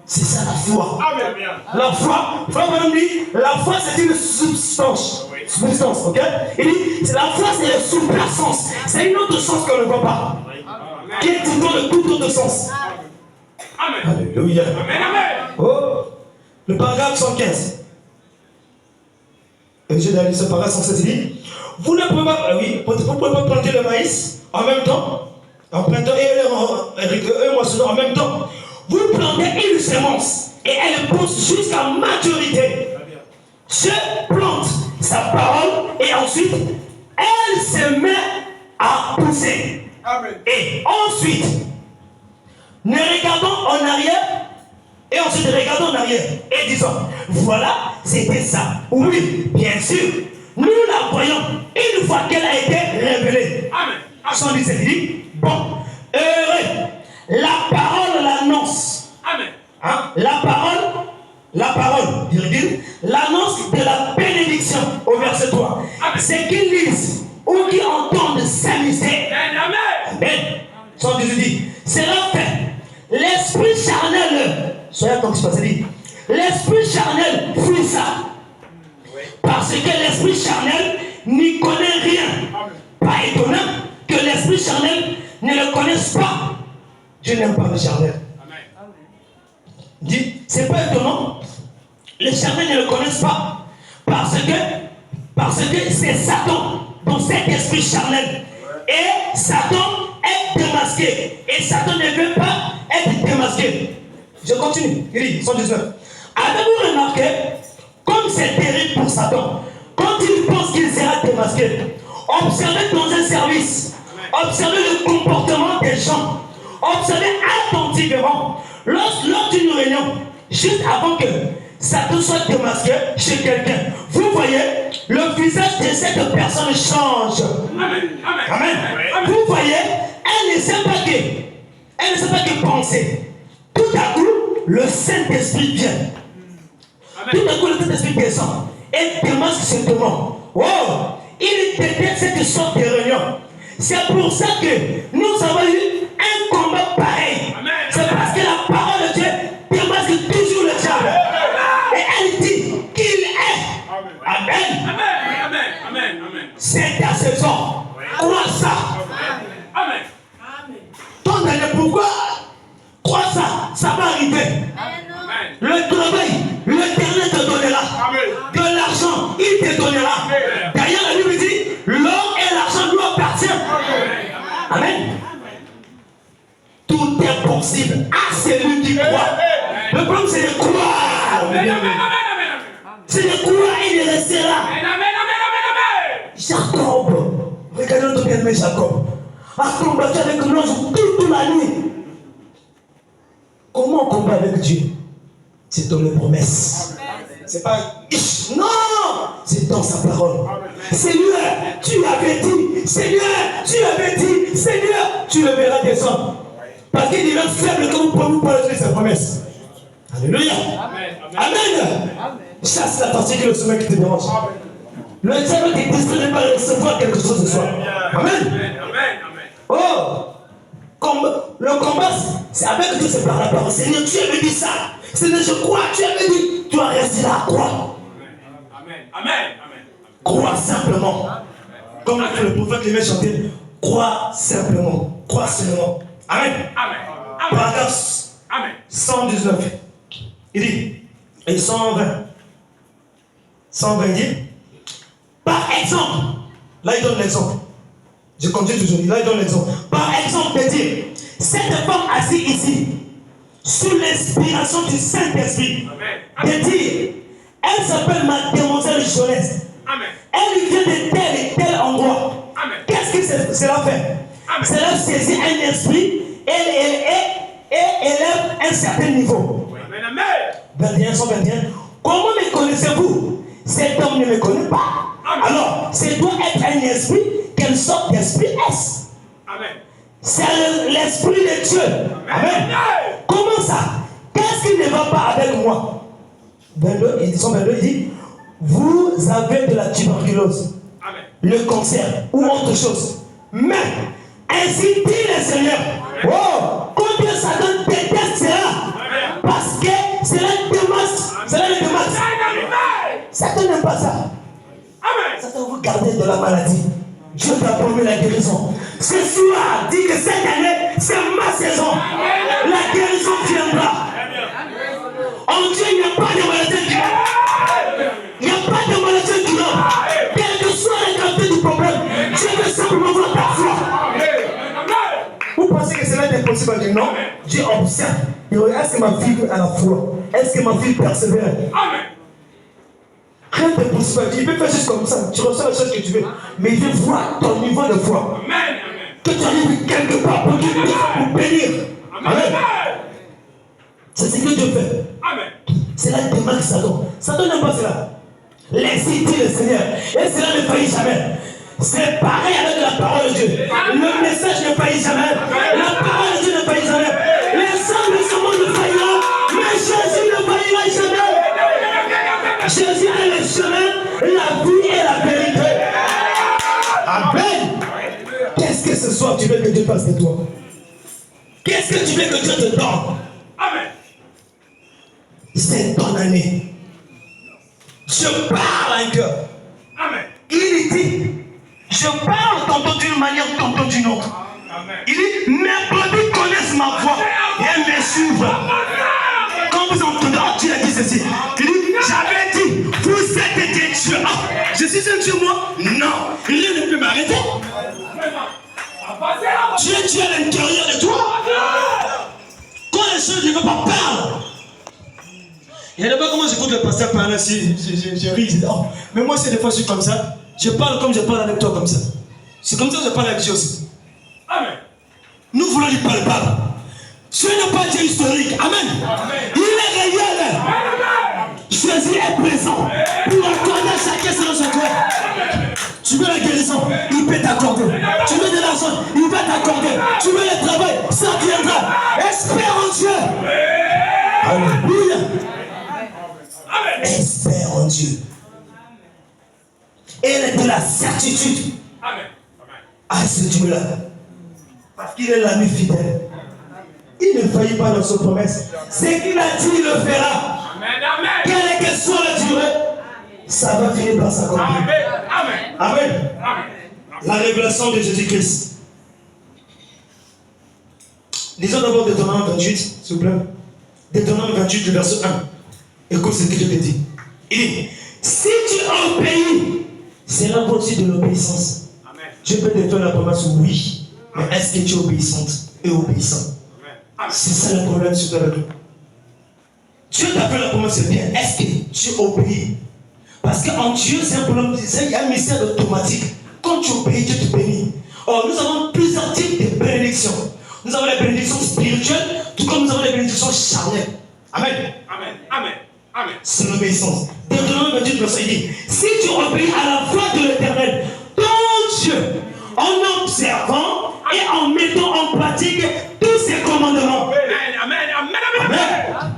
C'est ça la foi. Amen. La foi, Frère dit, la foi c'est une substance. Substance, ok? Il dit, la foi c'est une sous-placence. C'est une autre sens qu'on ne voit pas. Amen. Qui est autour de tout autre sens. Amen. Alléluia. Amen. Amen. Oh, le paragraphe 115. Et j'ai d'aller ce paragraphe 116, il dit, vous ne pouvez pas, vous pouvez pas planter le maïs en même temps, en printemps et moissonnant en même temps. Vous plantez une semence et elle pousse jusqu'à maturité. Je plante sa parole et ensuite elle se met à pousser. Amen. Et ensuite, nous regardons en arrière et ensuite regardons en arrière et disons, voilà, c'était ça. Oui, bien sûr, nous la voyons une fois qu'elle a été révélée. Amen. 117, il dit, bon, heureux, la parole l'annonce. Amen. Hein? La parole, virgule, l'annonce de la bénédiction au verset 3. C'est qu'ils lisent ou qu'ils entendent sa mystère. Amen. Amen. 118 dit, c'est la fait. L'esprit charnel, soyez attentifs, ça dit, l'esprit charnel fuit ça. Parce que l'esprit charnel n'y connaît rien. Pas étonnant que l'esprit charnel ne le connaisse pas. Dieu n'aime pas le charnel. Dit, c'est pas étonnant. Les charnels ne le connaissent pas. Parce que c'est Satan dans cet esprit charnel. Et Satan est démasqué. Et Satan ne veut pas être démasqué. Je continue. Il dit, 119. Avez-vous remarqué comme c'est terrible pour Satan quand il pense qu'il sera démasqué? Observez dans un service. Observez le comportement des gens. Observez attentivement. Lors d'une réunion, juste avant que Satan soit démasqué chez quelqu'un, vous voyez, le visage de cette personne change. Amen. Amen. Amen. Amen. Vous voyez, elle ne sait pas que penser. Tout à coup, le Saint-Esprit vient. Amen. Tout à coup, le Saint-Esprit descend et démasque ce démon. Oh, il déteste cette sorte de réunion. C'est pour ça que nous avons eu un combat pareil. Amen. C'est parce que la parole de Dieu démasque toujours le diable. Et elle dit qu'il est. Amen. Amen. Amen. Amen. Amen. C'est ta saison. Crois ça. Amen. Ton année, pourquoi? Crois ça. Ça va arriver. Amen. Le travail, l'Éternel te donnera. Amen. De l'argent, il te donnera. D'ailleurs, la Bible dit, l'or et l'argent lui appartiennent. Amen. Amen. Tout est possible à celui qui croit. Le problème, c'est de croire. C'est de croire et de rester là. Jacob, regardez notre bien-aimé Jacob, a combattu avec l'ange toute la nuit. Comment on combat avec Dieu? C'est dans les promesses. C'est pas. Non! C'est dans sa parole. Seigneur, tu avais dit. Seigneur, tu avais dit. Seigneur, tu le verras descendre. Parce qu'il est faible comme vous pouvez de sa promesse. Alléluia. Amen. Amen. Chasse la partie que le sommet qui te dérange. Le diable qui ne peut pas recevoir quelque chose de soi. Amen. Amen. Oh. Le combat, c'est avec Dieu, c'est par la parole. Seigneur, tu avais dit ça. Seigneur, je crois, tu avais dit. Tu vas rester là, crois. Amen. Amen. Crois simplement. Comme le prophète les met chanter. Crois simplement. Crois seulement. Amen. Amen. Paragraphe 119. Il dit, et 120. 120 dit, par exemple, là il donne l'exemple. Je continue toujours, là il donne l'exemple. Par exemple, de dire, cette femme assise ici, sous l'inspiration du Saint-Esprit, de dire, elle s'appelle ma demoiselle jeunesse. Elle vient de tel et tel endroit. Qu'est-ce que cela fait? Cela saisit un esprit et élève un certain niveau. 21, 121. Comment me connaissez-vous? Cet homme ne me connaît pas. Alors, c'est doit être un esprit. Quelle sorte d'esprit est-ce? C'est l'esprit de Dieu. Amen. Comment ça? Qu'est-ce qui ne va pas avec moi? 22, il dit, vous avez de la tuberculose, le cancer ou autre chose. Mais, ainsi dit le Seigneur, oh, combien Satan déteste cela? Parce que cela le démasque. Satan n'aime pas ça. Satan veut garder de la maladie. Dieu t'a promis la guérison. Ce soir, dit que cette année, c'est ma saison. La guérison viendra. En Dieu, il n'y a pas de maladie durable. Il n'y a pas de maladie durable. Quel que soit la gravité du problème, Dieu veut simplement voir ta foi. Vous pensez que cela est impossible? Non. Dieu observe. Est-ce que ma fille a la foi? Est-ce que ma fille persévère? Rien n'est possible. Il peut faire juste comme ça. Tu reçois la chose que tu veux. Mais il veut voir ton niveau de foi. Que tu arrives quelque part pour bénir. Amen. C'est ce que Dieu fait. C'est la démarque Satan. Satan n'aime pas cela. Laissez-y le Seigneur. Et cela ne faillit jamais. C'est pareil avec la parole de Dieu. Le message ne faillit jamais. La parole de Dieu ne faillit jamais. Les hommes de ce monde ne failliront. Mais Jésus ne faillira jamais. Jésus est le chemin, la vie et la vérité. Amen. Qu'est-ce que ce soir tu veux que Dieu fasse de toi? Qu'est-ce que tu veux que Dieu te donne? Amen. C'est ton année. Je parle à un cœur. Amen. Il dit, je parle tantôt d'une manière, tantôt d'une autre. Amen. Il dit, mes brebis connaissent ma voix et elles me suivent. Quand vous entendez, Dieu a dit ceci. Il dit, j'avais dit, vous êtes des dieux. Ah, je suis un Dieu, moi? Non. Rien ne peut m'arrêter. Dieu est à l'intérieur de toi. Quand les choses ne veulent pas parler. Il y a des fois, comment j'écoute le pasteur parler, je ris, je dis, oh, mais moi, c'est des fois, je suis comme ça. Je parle comme je parle avec toi, comme ça. C'est comme ça que je parle avec Dieu aussi. Amen. Nous voulons lui parler pas. Ce n'est pas Dieu historique. Amen. Il est réel. Jésus est présent pour accorder à chacun selon son cœur. Tu veux la guérison, il peut t'accorder. Tu veux de l'argent, il va t'accorder. Tu veux le travail, ça viendra. Espère en Dieu. Alléluia. Espère en Dieu. Et elle est de la certitude à ce Dieu-là. Parce qu'il est l'ami fidèle. Il ne faillit pas dans ses promesses. Ce qu'il a dit, il le fera. Quelle que soit la durée, ça va finir par s'accomplir. Amen. Amen. La révélation de Jésus-Christ. Lisons d'abord Deutéronome 28, s'il vous plaît. Deutéronome 28, le verset 1. Écoute ce que je te dis. Il dit, si tu obéis, c'est l'impossible de l'obéissance. Je peux te faire la promesse, oui. Mais est-ce que tu es obéissante et obéissant? C'est ça le problème sur toi. Dieu t'a fait la promesse, c'est bien. Est-ce que tu obéis? Parce qu'en Dieu, c'est un problème. Il y a un mystère automatique. Quand tu obéis, Dieu te bénit. Or, nous avons plusieurs types de bénédictions. Nous avons les bénédictions spirituelles, tout comme nous avons les bénédictions charnelles. Amen. Amen. Amen. Amen. C'est l'obéissance. Deutéronome 28, verset 10. Si tu obéis à la voix de l'Éternel, ton Dieu, en observant et en mettant en pratique tous ses commandements. Amen. Amen. Amen.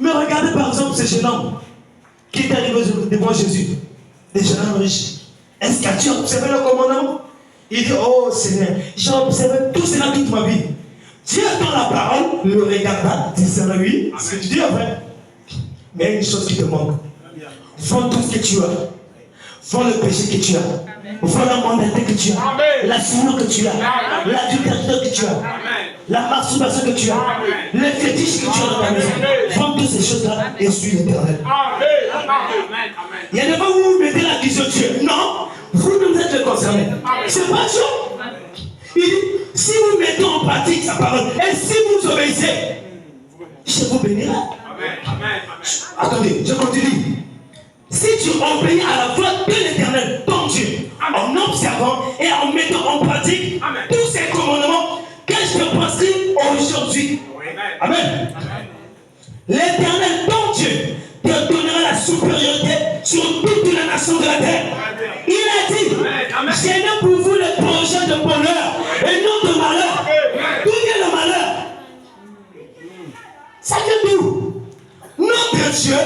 Mais regardez par exemple ce jeune homme qui est arrivé devant Jésus. Des jeunes hommes riches. Est-ce que tu as observé le commandement? Il dit, oh Seigneur, j'ai observé tout cela toute ma vie. Dieu dans la parole, le regarda, discerna lui, ce que tu dis après. Mais il y a une chose qui te manque. Vends tout ce que tu as. Vends le péché que tu as. Vends la mondité que tu as. La souillure que tu as. L'adultère que tu as. La masturbation que tu as. Les fétiches que tu as dans ta maison. Vends toutes ces choses-là et suis l'Éternel. Il y a des fois où vous mettez la question de Dieu. Non, vous êtes le concerné. C'est pas Dieu. Il dit, si vous mettez en pratique sa parole et si vous obéissez, je vous bénirai. Attendez, je continue. Si tu obéis à la voix de l'Éternel, ton Dieu, en observant et en mettant en pratique tous ces commandements que je te prescris aujourd'hui. Amen. L'Éternel, ton Dieu, te donnera la supériorité sur toutes les nations de la terre. Il a dit, j'ai donné pour vous le projet de bonheur et non de malheur. D'où vient le malheur? Ça vient d'où? Notre Dieu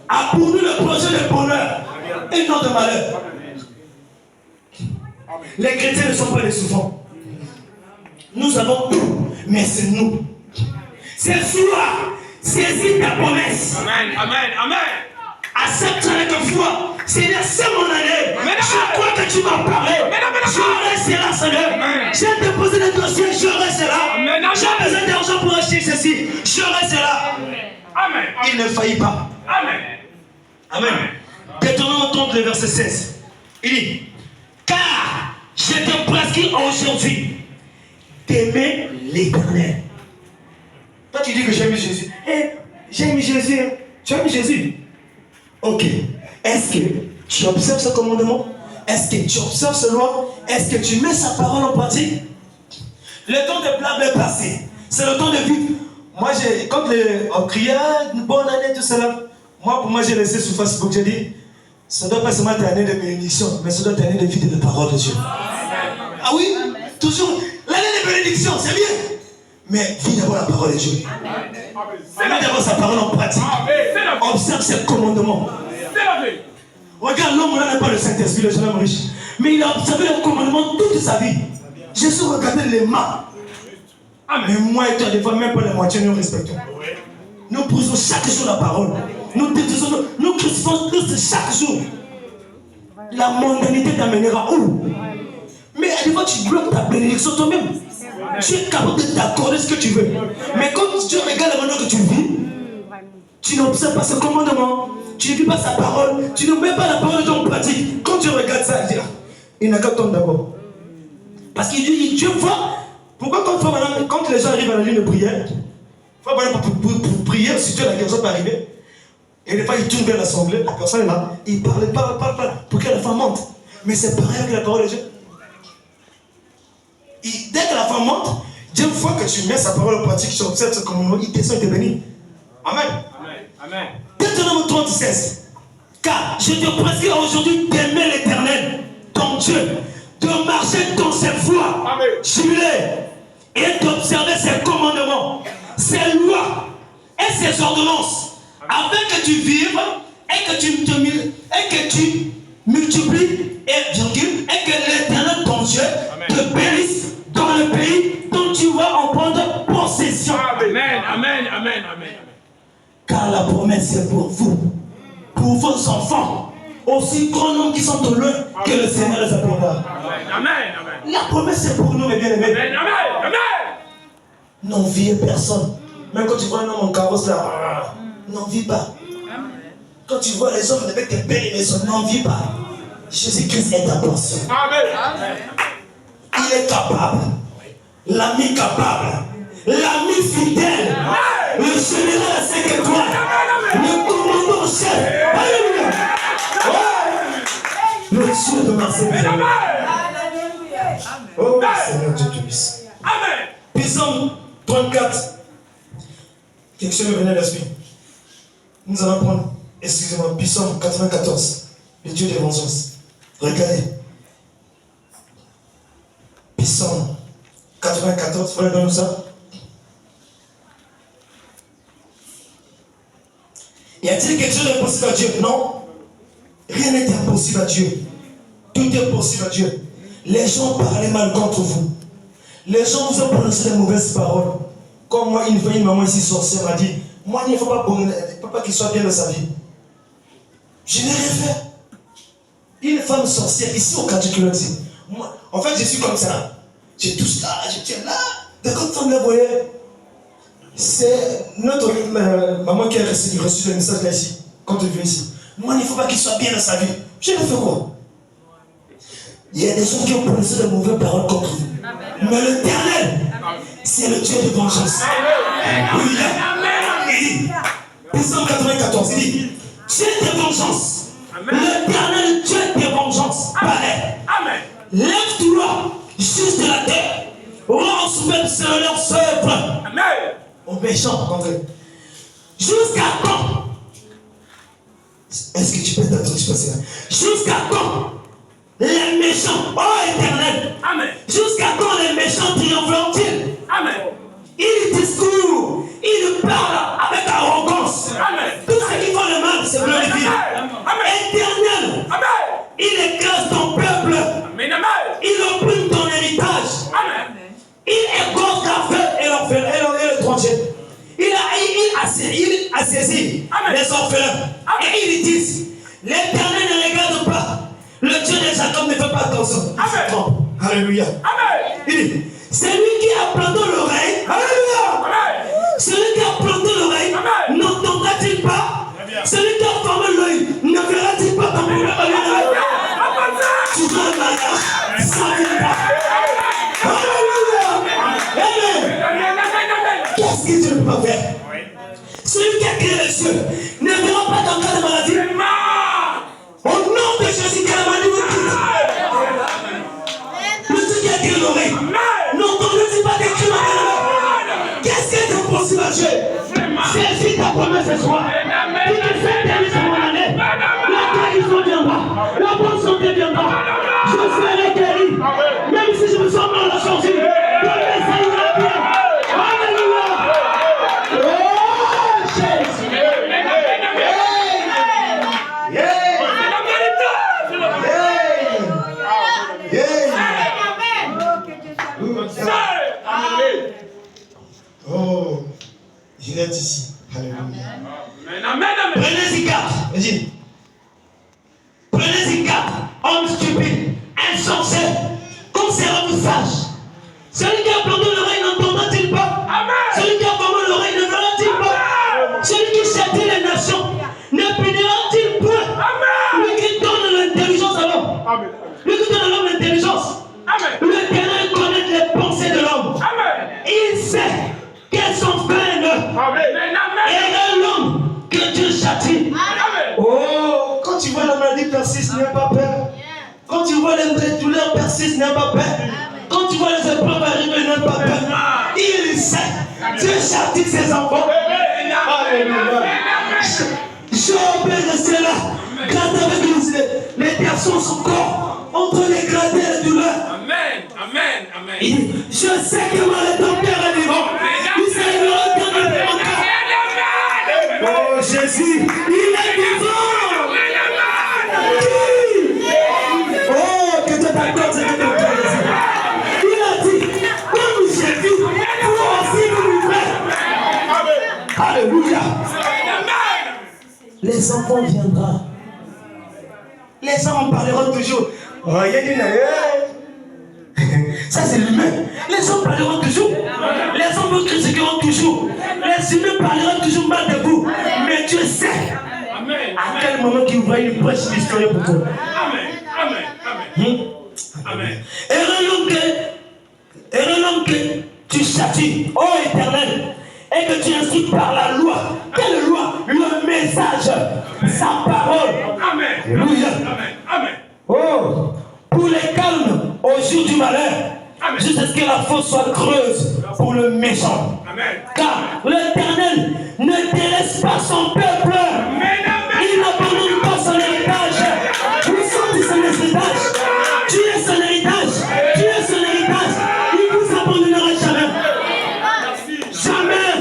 a pour nous le projet de bonheur et non de malheur. Les chrétiens ne sont pas des souffrants. Nous avons tout, mais c'est nous. C'est foi. Saisis ta promesse. Amen, amen, amen. Accepte avec foi. Seigneur, c'est mon année. Je crois que tu m'as parlé. Je reste là, Seigneur. J'ai déposé le dossier, je reste là. J'ai besoin d'argent pour acheter ceci. Je reste là. Amen. Il ne faillit pas. Amen. Amen. Détournons compte le verset 16. Il dit, car je te prescris aujourd'hui d'aimer l'Éternel. Toi tu dis que j'aime Jésus. J'aime Jésus. Tu aimes Jésus? Ok. Est-ce que tu observes ce commandement? Est-ce que tu observes ce loi? Est-ce que tu mets sa parole en pratique? Le temps de blâme est passé. C'est le temps de vivre. Moi, quand on criait une bonne année, tout cela, pour moi, j'ai laissé sur Facebook, j'ai dit, ça ne doit pas seulement être une année de bénédiction, mais ça doit être une année de vie de la parole de Dieu. Ah oui? Toujours. L'année de bénédiction, c'est bien. Mais vis d'abord la parole de Dieu. Mets d'abord sa parole en pratique. Observe ses commandements. Regarde, l'homme là n'a pas le Saint-Esprit, le jeune homme riche. Mais il a observé le commandement toute sa vie. Jésus regardait les mains. Mais moi et toi, des fois, même pas la moitié, nous respectons. Nous posons chaque jour la parole. Nous détruisons, nous crucifions Christ chaque jour. La mondanité t'amènera où? Mais des fois, tu bloques ta bénédiction toi-même. Tu es capable de t'accorder ce que tu veux. Mais quand tu regardes la manière que tu vis, tu n'observes pas ce commandement. Tu ne vis pas sa parole. Tu ne mets pas la parole de Dieu en pratique. Quand tu regardes ça, il n'a qu'à tomber d'abord. Parce qu'il dit, Dieu voit. Pourquoi quand les gens arrivent à la ligne de prière, pour prier, si Dieu la personne peut arriver, et des fois il tourne vers l'assemblée, la personne est là, il parle, pour que la femme monte. Mais c'est pareil avec la parole de Dieu. Dès que la femme monte, Dieu voit que tu mets sa parole en pratique, tu observes ce commandement, il descend et te bénit. Amen. Amen. Deutéronome 36. Car je te prescris aujourd'hui d'aimer l'Éternel, ton Dieu, de marcher dans ses voies, et d'observer ses commandements, ses lois et ses ordonnances, afin que tu vives et que tu multiplies et que l'Éternel, ton Dieu, te bénisse dans le pays dont tu vas en prendre possession. Amen, amen, amen, amen. Car la promesse est pour vous, pour vos enfants, aussi grands nombres qui sont au loin, que le Seigneur les appellera. Amen, amen. La promesse est pour nous, mes bien-aimés. Amen, amen, amen. N'enviez personne. Même quand tu vois un homme en carrosse là, n'envie pas. Quand tu vois les hommes avec des belles maisons, n'envie pas. Jésus-Christ est ta portion. Amen. Il est capable. L'ami capable. L'ami fidèle. Le général à 5 étoiles. Le commandant chef. Alléluia. Le Dieu de Marseille. Oh Seigneur Dieu du puissant. Amen. Psaume 34. Quelque chose me venait à l'esprit. Nous allons prendre, excusez-moi, Psaume 94. Le Dieu des vengeances. Regardez. Psaume 94, frère, donne-nous ça. Y a-t-il quelque chose d'impossible à Dieu? Non. Rien n'est impossible à Dieu. Tout est possible à Dieu. Les gens parlaient mal contre vous. Les gens vous ont prononcé de mauvaises paroles. Comme moi, une fois, une maman ici sorcière m'a dit, moi, il ne faut pas qu'il soit bien dans sa vie. Je n'ai rien fait. Une femme sorcière, ici au quartier qui l'a dit. Moi, en fait, je suis comme ça. Je touche là, je tiens là. De quand on me voyait, c'est notre maman qui a reçu le message là ici, quand elle vient ici. Moi, il ne faut pas qu'il soit bien dans sa vie. Je ne fais quoi? Il y a des gens qui ont prononcé de mauvaises paroles contre vous. Mais l'Éternel, c'est le Dieu de vengeance. Il dit, Psaume 94, il dit, Dieu de vengeance. L'Éternel, Dieu de vengeance. Paraît. Lève-toi, juste de la terre. Rends soumettre sur leurs œuvres. Au méchant, André. Jusqu'à quand? Est-ce que tu peux t'attendre, je passe là? Jusqu'à quand les méchants, oh Éternel, jusqu'à quand les méchants triompheront-ils? Ils discourent, ils parlent avec arrogance. Tous ceux qui font le mal se glorifient. Éternel, il écrase ton peuple. Il opprime ton héritage. Il égorge la veuve et l'orphelin et l'étranger. Il assaisine les orphelins. Et ils disent, l'Éternel ne regarde pas. Le Dieu de Jacob ne fait pas attention. Alléluia. Il dit, c'est lui qui a planté l'oreille. Alléluia. Celui qui a planté l'oreille, n'entendra-t-il pas? Celui qui a formé l'œil, ne verra-t-il pas ton problème? Tu dois malheur. Ça viendra. Alléluia. Qu'est-ce que tu ne peux pas faire? Celui qui a créé les cieux ne verra pas ton cas de maladie. Au nom de Jésus, que la maladie vous quitte. Le Dieu qui a créé l'oreille, n'entendez-vous pas des cris maintenant? Qu'est-ce qui est impossible à Dieu? Saisis ta promesse ce soir. Tu te fais terminer sur mon année. La guérison viendra. La bonne santé viendra. Je serai guéri. Même si je me sens mal à changer. Tout ça ira bien. Alléluia. Oh Jésus. Oh, il est ici. Alléluia. Prenez-y garde. Vas-y. Prenez-y garde, homme stupide, insensé, conservez sage. Celui qui a planté l'oreille n'entendra-t-il pas? Celui qui a formé l'oreille ne verra-t-il pas? Celui qui châtie les nations ne punira-t-il point? Lui qui donne l'intelligence à l'homme. Lui qui donne à l'homme l'intelligence. L'Éternel connaît les pensées de l'homme. Il sait qu'elles sont vaines. Et l'homme que Dieu châtie. Oh, quand tu vois la maladie persiste, n'aie pas peur. Quand tu vois les douleurs persistent, n'aie pas peur. Quand tu vois les épreuves arriver, n'aie pas peur. Il sait. Dieu châtie ses enfants. Alléluia. Job est resté là, gratté avec les personnes de son corps, entre les grattés et les douleurs. Il dit, je sais que mon rédempteur est vivant. Il sait le rédempteur est vivant. Oh Jésus, il est vivant. Oh, que Dieu t'accorde ce que tu as dit. Il a dit, comme j'ai dit, vous aussi vous vivrez. Alléluia. Les enfants viendront. Les enfants parleront toujours. Oh, il y a une ça c'est l'humain. Les hommes parleront toujours. Les hommes vous critiqueront toujours. Les humains parleront toujours mal de vous. Mais Dieu sait à quel moment qu'il ouvre une brèche mystérieuse pour toi. Amen. Et l'homme que tu châties, ô Éternel, et que tu instruis par la loi. Quelle loi? Le message, sa parole. Amen. Alléluia. Amen. Oh, pour les calmes au jour du malheur, jusqu'à ce que la fosse soit creuse pour le méchant. Amen. Car l'Éternel ne délaisse pas son peuple. Il n'abandonne pas son héritage. Vous sentez son héritage. Tu es son héritage. Tu es son héritage. Il ne vous abandonnera jamais. Jamais.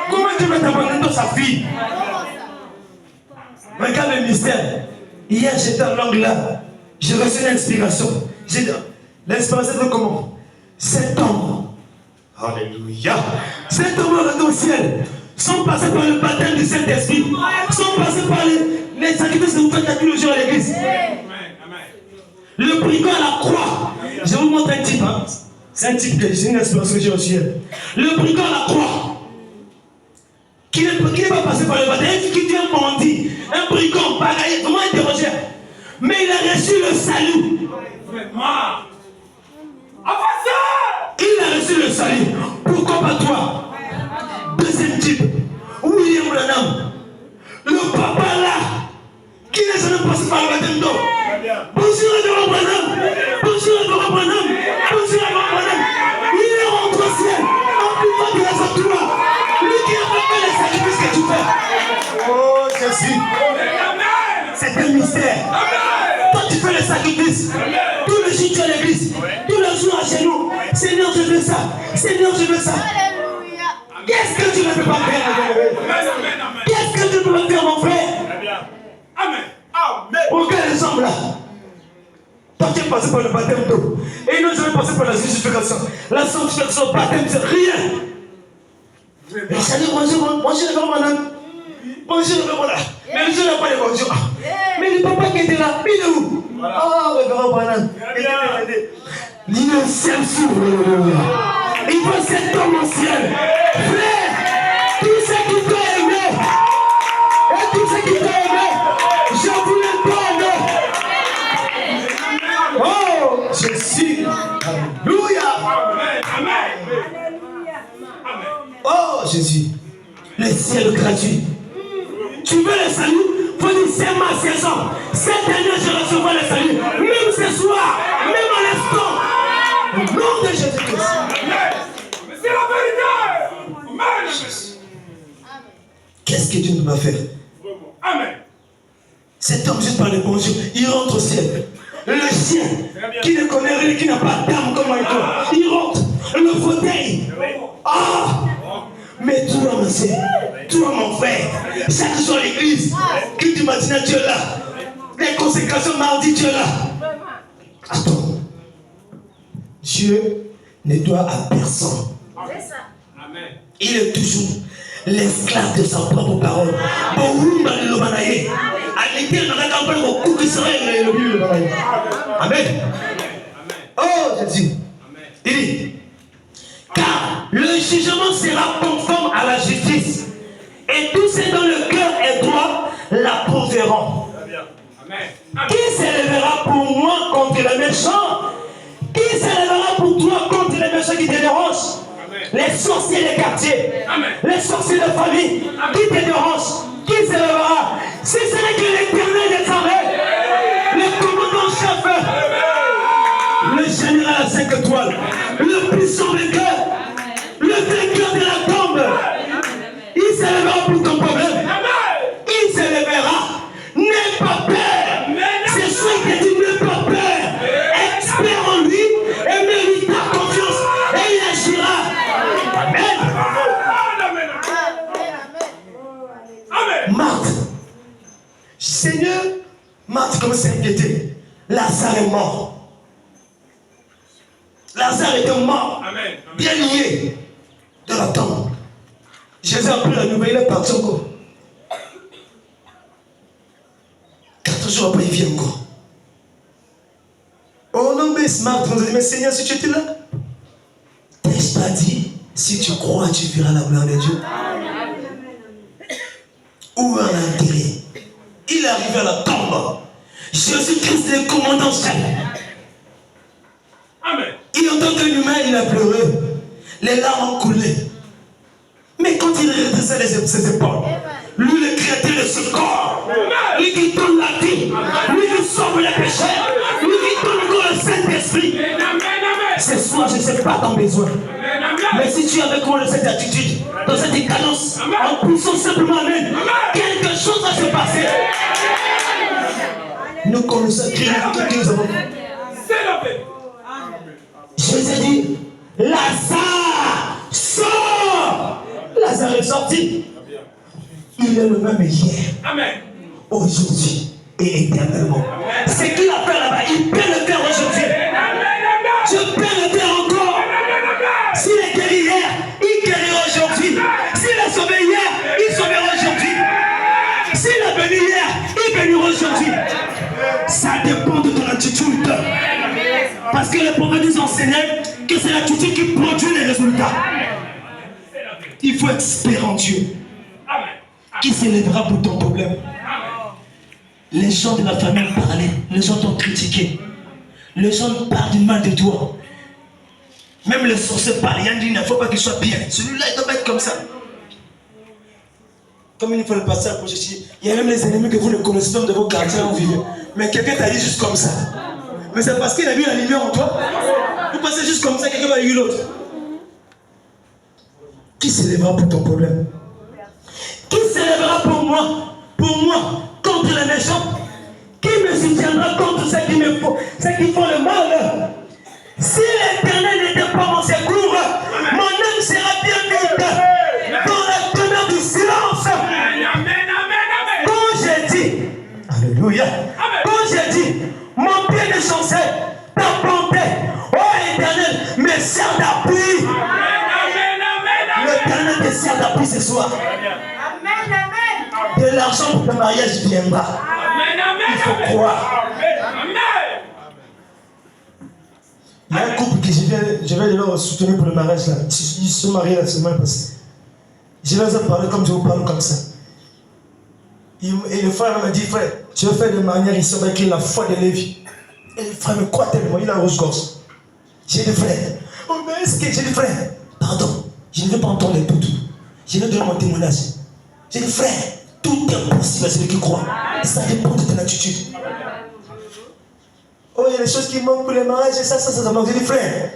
Comment tu veux t'abandonner dans sa fille? Regarde le mystère. Hier, j'étais en langue là. J'ai reçu une inspiration. J'ai dit, l'inspiration de comment? Septembre. Alléluia. Cet homme est au ciel. Sans passer par le baptême du Saint-Esprit. Sans passer par les sacrifices que vous faites tous les jours à l'église. Le brigand à la croix. Je vous montre un type. Hein. C'est un type que j'ai une expérience que j'ai reçue. Le brigand à la croix. Qui n'est pas passé par le baptême, qui dit un bandit, un brigand, pareil, comment interroger. Mais il a reçu le salut. Il a reçu le salut. Pourquoi pas toi? Deuxième type, William Branham. Le papa là, qui n'est jamais passé par le baptême d'eau. Bonjour à Branham. Bonjour à Branham. Bonjour à Branham. Il est rentré au ciel. En plus de la toi. Lui qui a fait les sacrifices que tu fais. Oh Jésus. C'est un mystère. Toi tu fais les sacrifices. Tous les jours tu es à l'église. Tous les jours à chez nous. Seigneur je veux ça. Seigneur je veux ça. Qu'est-ce que tu ne peux pas faire? Qu'est-ce que tu ne peux pas faire mon frère? Amen. Regarde les hommes là. Toi qui es passé par le baptême d'eau. Et ils n'ont jamais passé par la justification. La sanctification, le baptême, c'est rien. Mais ça dit bonjour le grand madame. Bonjour le grand madame. Mais le jour n'a pas les bonjours. Mais le papa qui était là, il est où? Oh le grand madame. Il est ciel sourd. Il veut cet homme au ciel. Frère, tout ce qui t'a aimé, et tout ce qui t'a aimé, je vous le donne. Oh, Jésus. Alléluia. Oh, Jésus. Le ciel gratuit. Tu veux le salut? Faut dire c'est ma saison. Cette année, je recevrai le salut. Même ce soir, même à l'instant. Au nom de Jésus-Christ. C'est la vérité. Qu'est-ce que Dieu ne va faire? Amen. Cet homme, juste par le bonjour, il rentre au ciel. Le chien qui ne connaît rien, qui n'a pas d'âme comme moi et toi, il rentre. Le fauteuil. Ah! Mais toi, mon Seigneur, toi, mon frère, chaque jour à l'église, que du matin, tu es là. Les consécrations mardi, tu es là. Attends. Dieu ne doit à personne. Il est toujours l'esclave de sa propre parole. Amen. Oh Jésus. Il dit, car le jugement sera conforme à la justice. Et tous ceux dont le cœur est droit l'approuveront. Qui s'élèvera pour moi contre les méchants? Qui s'élèvera pour toi contre les méchants qui te dérangent? Les sorciers des quartiers, les sorciers de famille, qui te dérangent? Qui s'élèvera? Si ce n'est que l'Éternel des armées, le commandant chef, le général à 5 étoiles, le puissant vainqueur, le vainqueur de la tombe, il s'élèvera pour ton problème. Il s'élèvera. N'aie pas peur. C'est ce que dit, n'aie pas peur. Expert en lui et mérite ta confiance et il agira. Amen. Marthe. Seigneur, Marthe commence à s'inquiéter. Lazare est mort. Lazare était mort. Amen. Bien lié de la tombe. Jésus a pris la nouvelle, il est parti encore. 4 jours après, il vient encore. Oh non, mais Marthe nous a dit, mais Seigneur, si tu étais là, t'ai-je pas dit, si tu crois, tu verras la gloire de Dieu. Où est l'intérêt? Il est arrivé à la tombe. Jésus-Christ est le commandant chef. Amen. Il entend qu'un humain, il a pleuré. Les larmes ont coulé. Mais quand il redressait ses épaules, lui le créateur de ce corps, lui qui donne la vie, lui qui sauve les pécheurs, lui qui donne encore le Saint-Esprit. Ce soir, je ne sais pas ton besoin. Mais si tu es avec moi dans cette attitude, dans cette décadence, en poussant simplement Amen, quelque chose va se passer. Nous connaissons Dieu que nous avons. Jésus dit, Lazare, sors! Lazare est sorti. Il est le même hier, aujourd'hui et éternellement. Ce qu'il a fait là-bas, il peut le faire aujourd'hui. Je peux le faire encore. S'il est guéri hier, suis venu aujourd'hui, ça dépend de ton attitude. Parce que les prophètes nous enseignaient que c'est l'attitude qui produit les résultats. Il faut espérer en Dieu. Qui s'élèvera pour ton problème? Les gens de la famille ont parlé, les gens t'ont critiqué, les gens parlent du mal de toi. Même les sorciers parlent, il ne faut pas qu'il soit bien. Celui-là, il doit pas être comme ça. Comme il faut le passer à proche ici, il y a même les ennemis que vous ne connaissez pas de vos quartiers en vivant. Mais quelqu'un t'a dit juste comme ça. Mais c'est parce qu'il a vu la lumière en toi. Vous passez juste comme ça, quelqu'un va eu l'autre. Qui s'élèvera pour ton problème? Qui s'élèvera pour moi contre les méchants? Qui me soutiendra contre ceux qui font le mal? Si l'Éternel n'était pas mon secours, mon âme sera bien vite dans la teneur du silence. Quand j'ai dit, alléluia, quand j'ai dit, mon pied ne chancelle, ta bonté, oh Éternel, me sert d'appui. L'Éternel te sert d'appui ce soir. De l'argent pour le mariage viendra. Il faut croire. Il y a un couple que je vais leur soutenir pour le mariage là. Ils se sont mariés la semaine passée. Je leur ai parlé comme je vous parle comme ça. Et le frère m'a dit, frère, tu veux faire de manière ici avec la foi de Lévi. Et le frère me croit tellement, il a rouge-gorge. J'ai dit, frère, oh mais est-ce que j'ai dit, frère, pardon, je ne veux pas entendre les doutes. Je vais donner mon témoignage. J'ai dit, frère, tout est possible à celui qui croit. Ça dépend de ton attitude. Oh, il y a des choses qui manquent pour le mariage et ça manque. J'ai dit, frère,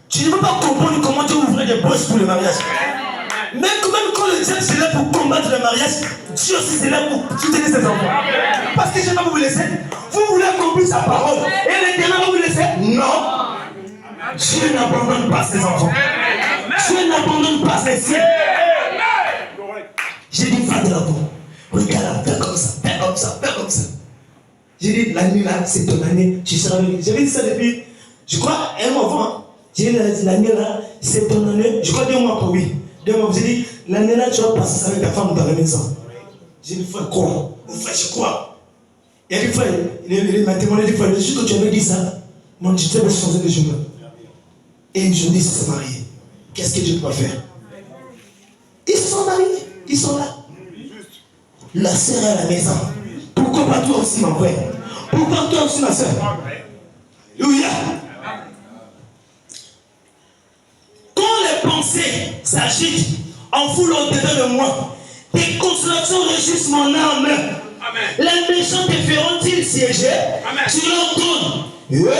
tu ne peux pas comprendre comment tu ouvres des bosses pour le mariage. Même quand le diable c'est là pour combattre le mariage, Dieu aussi c'est là pour soutenir ses enfants. Parce que je ne vais pas vous laisser. Vous voulez accomplir sa parole. Et l'Éternel va vous laisser? Non. Dieu n'abandonne pas ses enfants. Dieu n'abandonne pas ses cieux. J'ai dit, va de l'avant. Regarde, fais comme ça, fais comme ça, fais comme ça. J'ai dit, l'année là, c'est ton année, tu seras venu. J'avais dit ça depuis, je crois, un mois avant. J'ai dit, l'année là, c'est ton année. Je crois 2 mois pour lui. 2 mois, j'ai dit, l'année là, tu vas passer ça avec ta femme dans la maison. J'ai dit, frère, quoi? Frère, je crois. Il a dit, frère, il m'a témoigné, il dit, frère, le jour que tu avais dit ça, mon Dieu, tu vas changer de jour. Et aujourd'hui, ils se sont mariés. Qu'est-ce que Dieu peut faire? Ils se sont mariés, ils sont là. La sœur est à la maison. Pourquoi pas toi aussi, mon frère? Pourquoi toi aussi, ma sœur? Alléluia. Quand les pensées s'agitent en foule au-dedans de moi, tes consolations réjouissent mon âme. Amen. Les méchants te feront-ils siéger sur leur trône? Eux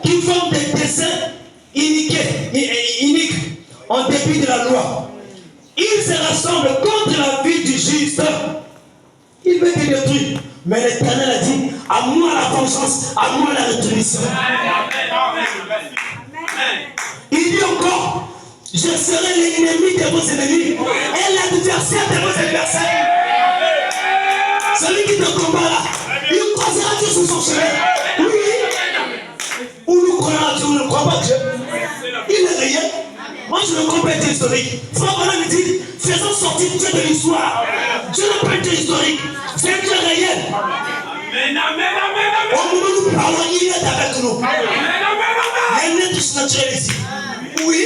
qui font des desseins iniques en dépit de la loi. Ils se rassemblent contre la vie du juste. Il veut te détruire. Mais l'Éternel a dit, à moi la vengeance, à moi la rétribution. Il dit encore, je serai l'ennemi de vos ennemis et l'adversaire de vos adversaires. Celui qui te combat là, il croisera Dieu sur son chemin. Oui. Ou nous croyons à Dieu, ou ne croit pas Dieu. Il est réel. Moi je ne crois pas être historique. Frère Branham me dit, faisons sortir Dieu de l'histoire. Dieu n'est pas été historique. C'est Dieu réel. Amen, amen, amen, amen. Au moment où nous parlons, il est avec nous. Amen, amen, amen. Il est tout naturel ici. Oui,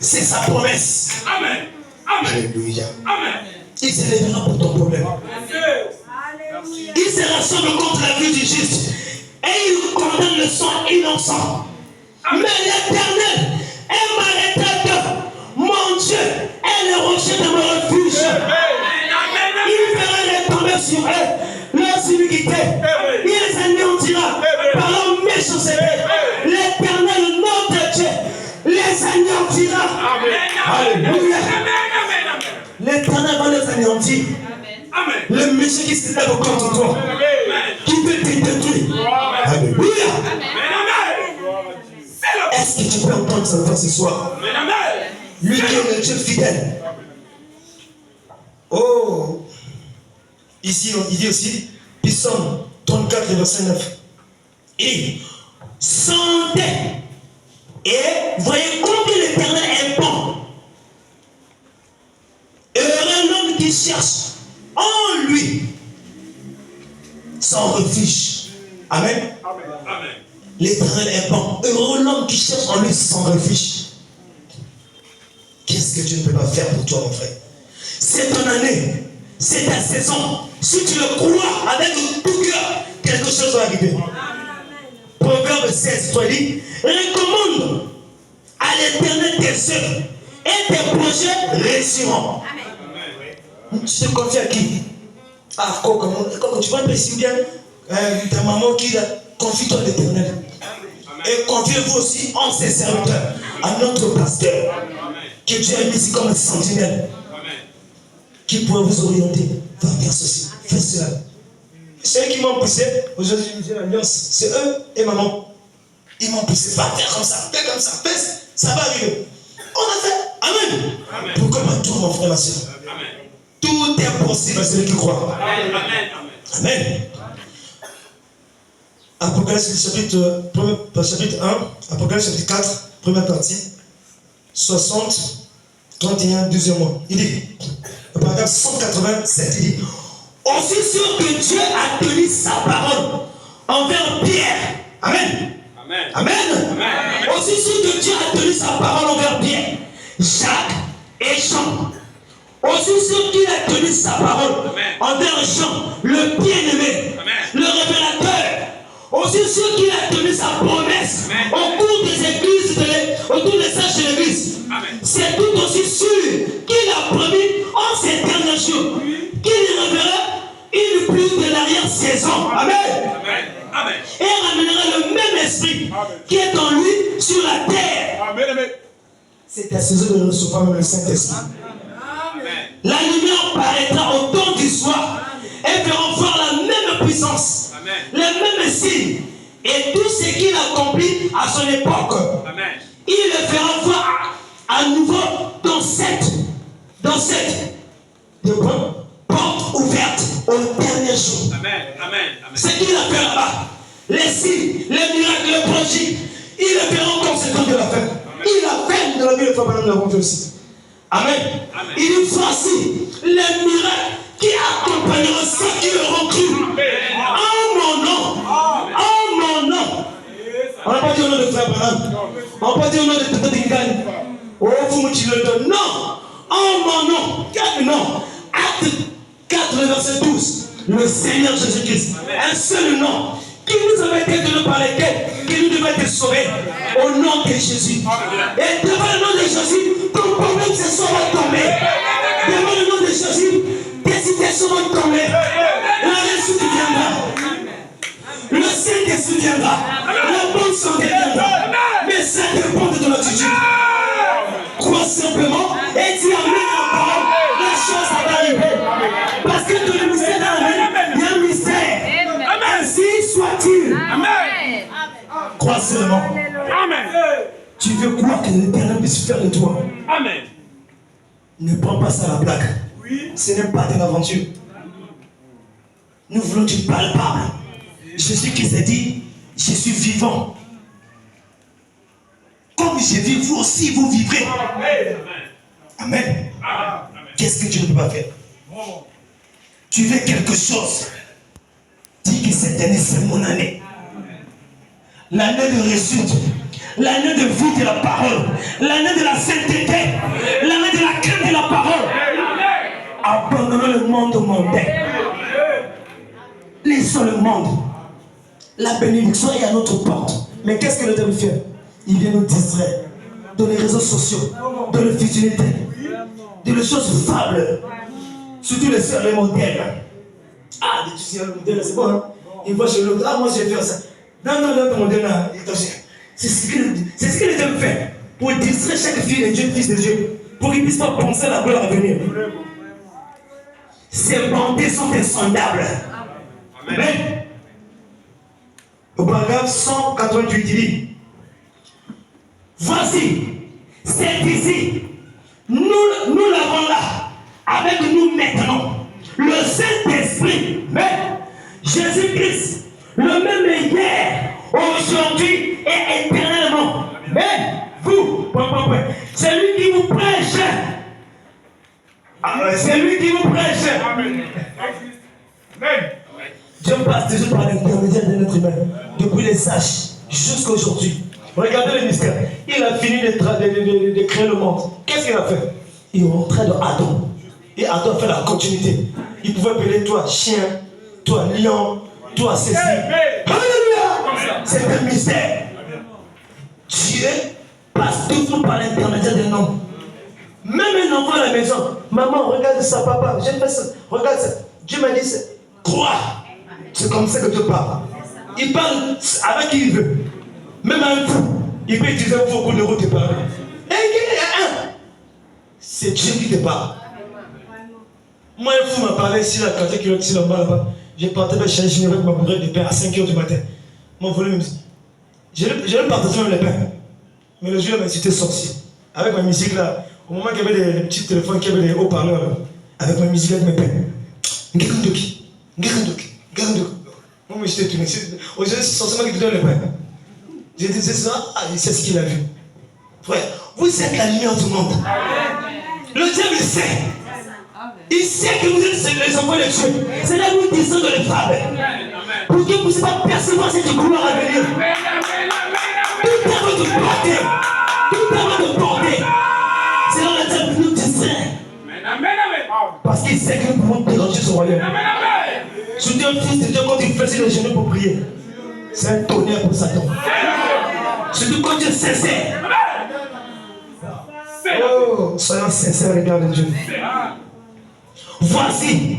c'est sa promesse. Amen. Amen. Alléluia. Amen. Il se lèvera pour ton problème. Il se rassemble contre la vie du juste. Et il condamne le sang innocent. Mais l'Éternel est ma retraite. Mon Dieu est le rocher de mon refuge. Il fera retomber sur eux leur iniquité. Il les anéantira par leur méchanceté. L'Éternel, notre Dieu, les anéantira. Alléluia. L'Éternel va les anéantir. Le méchant qui se lève contre toi, qui peut te détruire. Alléluia. Est-ce que tu peux entendre sa voix ce soir? Lui qui est le Dieu fidèle. Oh, ici il dit aussi, Psaume 34, verset 9. Et sentez et voyez combien l'Éternel est bon. Heureux l'homme qui cherche en lui sans refuge. Amen. Amen. L'Éternel est bon. Heureux l'homme qui cherche en lui sans refuge. Qu'est-ce que tu ne peux pas faire pour toi, mon frère? C'est ton année. C'est ta saison. Si tu le crois avec tout cœur, quelque chose va arriver. Proverbe 16, toi dit, recommande à l'Éternel tes œuvres et tes projets réussiront. Tu te confies à qui? Ah, quand tu vas préciser bien, ta maman qui confie-toi à l'Éternel. Et confiez-vous aussi en ses serviteurs, à notre pasteur, que Dieu a mis ici comme sentinelle, qui pourrait vous orienter. Va faire ceci, fais cela. Ceux qui m'ont poussé, aujourd'hui je me dis l'alliance, c'est eux et maman. Ils m'ont poussé, va faire comme ça, fais comme ça, fais, ça va arriver. On a fait, amen. Pourquoi pas toi, mon frère, ma soeur? Tout est possible à celui qui croit. Amen. Apocalypse chapitre 1, Apocalypse chapitre 4, première partie, 60, 31, 12e mois. Il dit, le paragraphe 187, il dit, aussi sûr que Dieu a tenu sa parole envers Pierre. Amen. Amen. Amen. Aussi sûr que Dieu a tenu sa parole envers Pierre, Jacques et Jean. Aussi sûr qu'il a tenu sa parole envers Jean, le bien-aimé, le révélateur. Aussi sûr qu'il a tenu sa promesse au cours des églises, autour des sages de l'église. C'est tout aussi sûr qu'il a promis en ces derniers jours qu'il révélera une pluie de l'arrière-saison. Amen. Et ramènera le même esprit qui est en lui sur la terre. C'est ta saison de recevoir même le Saint-Esprit. La lumière paraîtra au temps du soir et fera voir la même puissance, les mêmes signes et tout ce qu'il accomplit à son époque. Il le fera voir à nouveau dans cette porte ouverte au dernier jour. Ce qu'il a fait là-bas, les signes, les miracles, les prodiges, il le fera encore ce temps de la fin. Il a fait de la vie de Frère Branham, l'avons fait aussi. Amen. Il dit voici les miracles qui accompagneront ceux qui auront cru. En mon nom. En mon nom. On n'a pas dit au nom de Frère Branham. On n'a pas dit au nom de Tata Dingane. Oh, vous me dites le nom. Non. En mon nom. Non. Acte 4, le verset 12. Le Seigneur Jésus-Christ. Un seul nom qui nous avait été donné par lesquels qui nous devait être sauvés. Au nom de Jésus. Et devant le nom de Jésus, ton problème ce soir va tomber. Devant le nom de Jésus, tes situations vont tomber. La réussite viendra. Le Saint-Esprit viendra. La bonne santé viendra. Mais ça dépend de ton attitude. Crois simplement et dis amen à la parole. La chose va arriver. Parce que dans le mystère d'Amen, il y a un mystère. Ainsi soit-il. Amen. Crois seulement. Amen. Tu veux croire que l'Éternel puisse faire de toi. Amen. Ne prends pas ça à la blague. Oui. Ce n'est pas de l'aventure. Nous voulons du palpable. Jésus qui s'est dit, je suis vivant. Comme je vis, vous aussi vous vivrez. Amen. Qu'est-ce que tu ne peux pas faire? Tu veux quelque chose. Dis que cette année c'est mon année. L'année de réussite. L'année de vie de la parole. L'année de la sainteté. L'année de la crainte de la parole. Abandonnons le monde mondain. Laissons le monde. La bénédiction est à notre porte. Mais qu'est-ce que le diable fait? Il vient nous distraire. Dans les réseaux sociaux. Dans les futilités. Dans les choses fables. Surtout les sœurs, les modernes. Ah, tu sais, le modèle, c'est bon, hein? Il va chez l'autre. Ah, moi, je vais faire ça. Non, ton modèle, là, c'est ce que le diable fait. Pour distraire chaque fille de Dieu, fils de Dieu. Pour qu'il ne puisse pas penser à la gloire à venir. Ces bontés sont insondables. Amen. Au paragraphe 188, il dit, voici, c'est ici, nous l'avons là, avec nous maintenant, le Saint-Esprit, mais Jésus-Christ, le même hier, aujourd'hui et éternellement. Mais vous, c'est lui qui vous prêche. C'est lui qui vous prêche. Dieu passe toujours par l'intermédiaire de notre humain, depuis les âges jusqu'à aujourd'hui. Regardez le mystère. Il a fini de créer le monde. Qu'est-ce qu'il a fait? Il est rentré dans Adam. Et Adam fait la continuité. Il pouvait appeler toi chien, toi lion, toi ceci. Alléluia! C'est un mystère. Dieu passe toujours par l'intermédiaire d'un homme. Même un enfant à la maison. Maman, regarde ça, papa. J'ai fait ça. Regarde ça. Dieu m'a dit ça. Crois. C'est comme ça que Dieu parle. Il parle avec qui il veut. Même un fou, il peut utiliser un faux pour le te parler. C'est Dieu qui te parle. Moi, un fou m'a parlé ici, là, quand il est là-bas. J'ai parti de chercher avec ma bourrée de pain à 5 h du matin. Mon volume, je le partage même le pain. Mais le jour, j'étais sorcier. Avec ma musique là, au moment qu'il y avait des petits téléphones, qu'il y avait des haut-parleurs là, avec ma musique avec mes pains. Ngekundoki. Moi, j'étais tourné. Aujourd'hui, c'est forcément qui te donne le pain. J'ai dit ça, il sait ce qu'il a vu. Frère, vous êtes la lumière du monde. Le diable sait. Il sait que vous êtes les enfants de Dieu. C'est là où vous descendez de les frapper. Pour que vous ne puissiez pas percevoir cette gloire à venir. Tout est votre portée. Tout est votre portée. C'est là où le diable nous distrait. Parce qu'il sait que nous pouvons déranger son royaume. Je dis un fils de Dieu quand il faisait les genoux pour prier. C'est un tonnerre pour Satan. Je dis quand Dieu sincère. Oh, soyons sincères, regarde Dieu. Voici,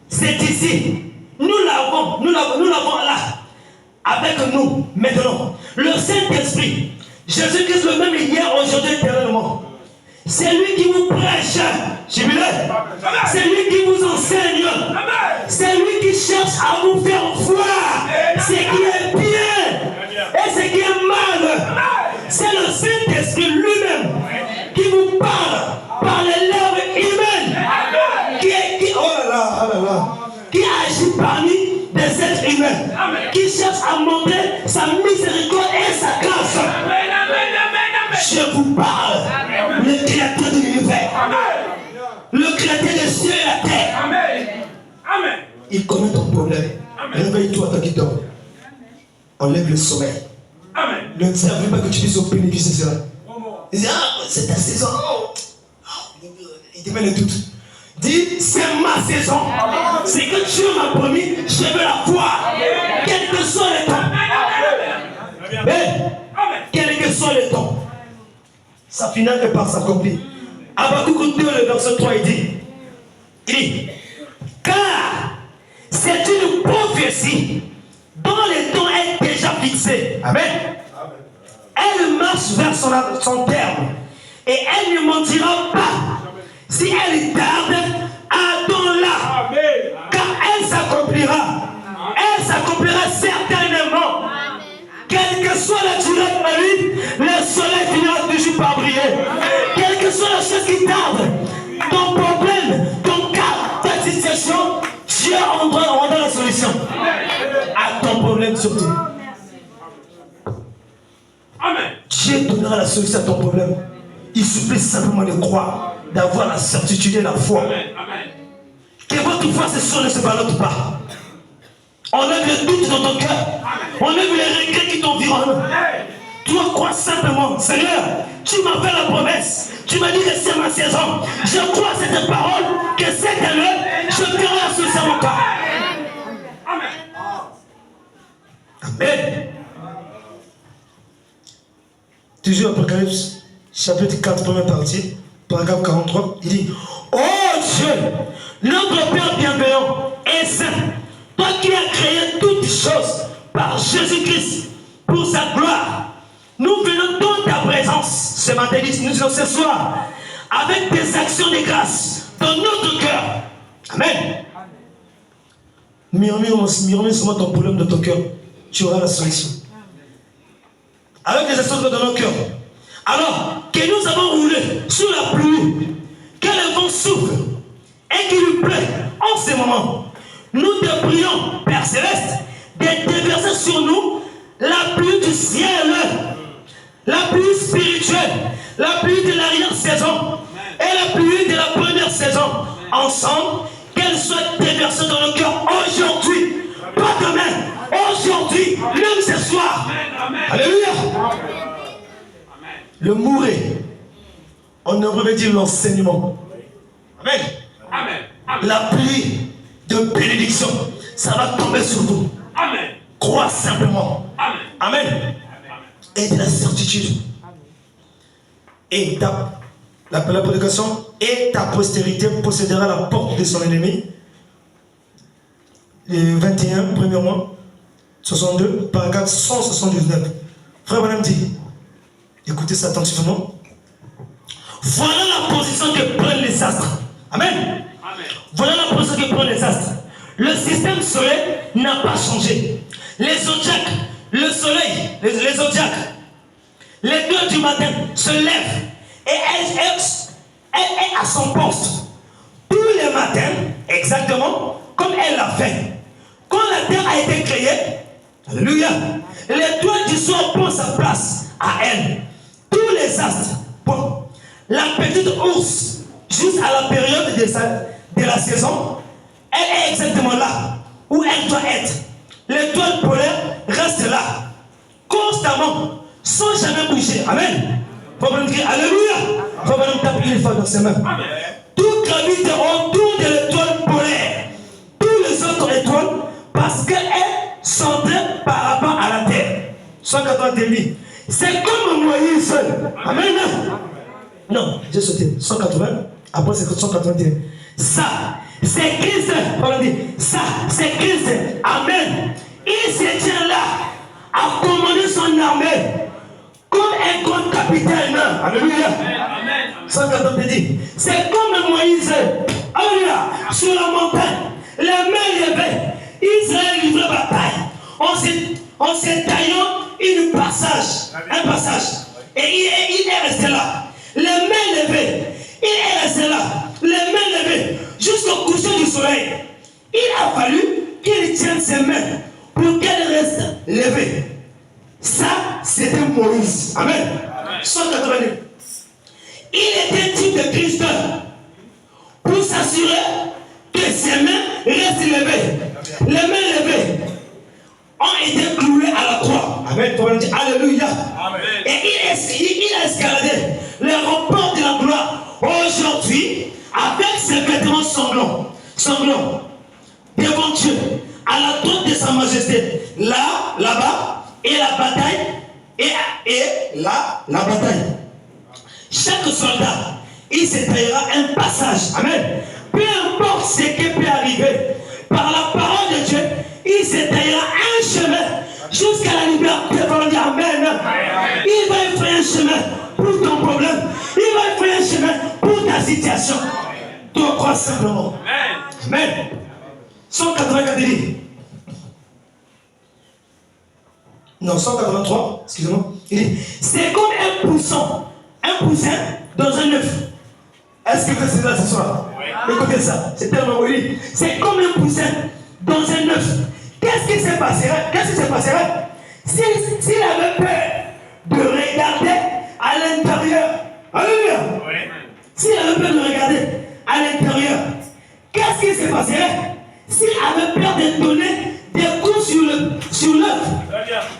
c'est ici. Nous l'avons là. Avec nous, maintenant. Le Saint-Esprit. Jésus-Christ le même hier, aujourd'hui, éternellement. C'est lui qui vous prêche. C'est lui qui vous enseigne. C'est lui qui cherche à vous faire voir ce qui est bien et ce qui est mal. C'est le Saint-Esprit lui-même qui vous parle par les lèvres humaines. Qui agit parmi des êtres humains. Qui cherche à montrer sa miséricorde et sa grâce. Je vous parle, le créateur de l'univers, le créateur des cieux et la terre. Amen. Il connaît ton problème. Réveille-toi tant qu'il dort. Enlève le sommeil. Amen. Ne t'inquiète pas que tu puisses bénéficier de cela. Il dit, c'est ta saison. Il te met le doute. Dis, c'est ma saison. C'est que Dieu m'a promis, je vais la voir. Quel que soit le temps. Quel que soit le temps. Sa finale est par s'accomplir. Habakkuk 2, le verset 3, il dit, car c'est une prophétie dont le temps est déjà fixé. Amen. Elle marche vers son terme et elle ne mentira pas. Si elle tarde, attends-la. Car elle s'accomplira. Elle s'accomplira certainement. Quelle que soit la durée de ma vie, le soleil finira toujours par briller. Quelle que soit la chose qui tarde, ton problème, ton cas, ta situation, Dieu rendra la solution. À ton problème surtout. Amen. Dieu donnera la solution à ton problème. Il suffit simplement de croire, d'avoir la certitude et la foi. Amen. Que votre foi se sonne et se ballotte pas. Enlève le doute dans ton cœur. Enlève les regrets qui t'environnent. Tu dois croire simplement, Seigneur, tu m'as fait la promesse. Tu m'as dit que c'est ma saison. Je crois à cette parole, que cette année, je verrai la solution à mon cas. Amen. Amen. Toujours Apocalypse, chapitre 4, première partie, paragraphe 43, il dit, oh Dieu, notre Père bienveillant et saint, toi qui as créé toutes choses par Jésus-Christ pour sa gloire, nous venons dans ta présence ce matin, nous disons ce soir, avec des actions de grâce dans notre cœur. Amen. Murmure seulement ton problème de ton cœur, tu auras la solution. Avec des actions dans nos cœurs. Alors que nous avons roulé sous la pluie, que le vent souffle et qu'il lui plaît en ce moment, nous te prions, Père Céleste, de déverser sur nous la pluie du ciel, la pluie spirituelle, la pluie de l'arrière-saison et la pluie de la première saison. Ensemble, qu'elle soit déversée dans nos cœurs aujourd'hui aujourd'hui, même ce soir. Alléluia. Le mourir, on aurait dit l'enseignement. Amen. La pluie de bénédiction, ça va tomber sur vous. Amen. Crois simplement. Amen. Et de la certitude. Et la prédication, et ta postérité possédera la porte de son ennemi. Les 21, premier mois, 62, paragraphe 179. Frère Branham dit, écoutez ça attentivement. Voilà la position que prennent les astres. Amen. Voilà la position que prennent les astres. Le système solaire n'a pas changé. Les zodiacs, le soleil, les zodiacs, les 2 du matin se lèvent et elle est à son poste. Tous les matins, exactement comme elle l'a fait. Quand la terre a été créée, alléluia, l'étoile du soir prend sa place à elle. Tous les astres, bon, la petite ours, jusqu'à la période de la saison, elle est exactement là où elle doit être. L'étoile polaire reste là, constamment, sans jamais bouger. Amen. Faut me dire alléluia. Faut me taper une fois dans ses mains. Tout gravite autour de l'étoile polaire. Tous les autres étoiles, parce qu'elles centrées par rapport à la terre. 180. C'est comme Moïse. Amen. Non, j'ai sauté. 180. Après, c'est 181. Ça, c'est Christ. Ça, c'est Christ. Amen. Il se tient là à commander son armée comme un grand capitaine. Alléluia. 180 dit. C'est comme Moïse. Alléluia. Sur la montagne, les mains levées, Israël livre bataille. En s'étaillant un passage. Et il est resté là. Les mains levées. Il est resté là. Les mains levées jusqu'au coucher du soleil. Il a fallu qu'il tienne ses mains pour qu'elles restent levées. Ça, c'était Moïse. Amen. 180. Il était type de Christ pour s'assurer que ses mains restent levées. Les mains levées ont été clouées à la croix. Amen. Alléluia. Amen. Et il a escaladé les remparts de la gloire aujourd'hui avec ses vêtements sanglants devant Dieu à la droite de sa majesté. Là-bas, et la bataille, et là, la bataille. Chaque soldat, il s'étaillera un passage. Amen. Peu importe ce qui peut arriver, par la parole de Dieu, il s'étaillera un chemin jusqu'à la liberté. Amen. Il va y faire un chemin pour ton problème. Il va y faire un chemin pour ta situation. Tu crois simplement. Amen. 184 dit. Non, 183, excusez-moi. Il dit, c'est comme un poussin dans un œuf. Est-ce que vous êtes là ce soir? Oui. Écoutez ça, c'est tellement joli. C'est comme un poussin dans un œuf. Qu'est-ce qui se passerait s'il avait peur de regarder à l'intérieur? Alléluia. Oui. S'il avait peur de regarder à l'intérieur, qu'est-ce qui se passerait s'il avait peur de donner des coups sur l'œuf?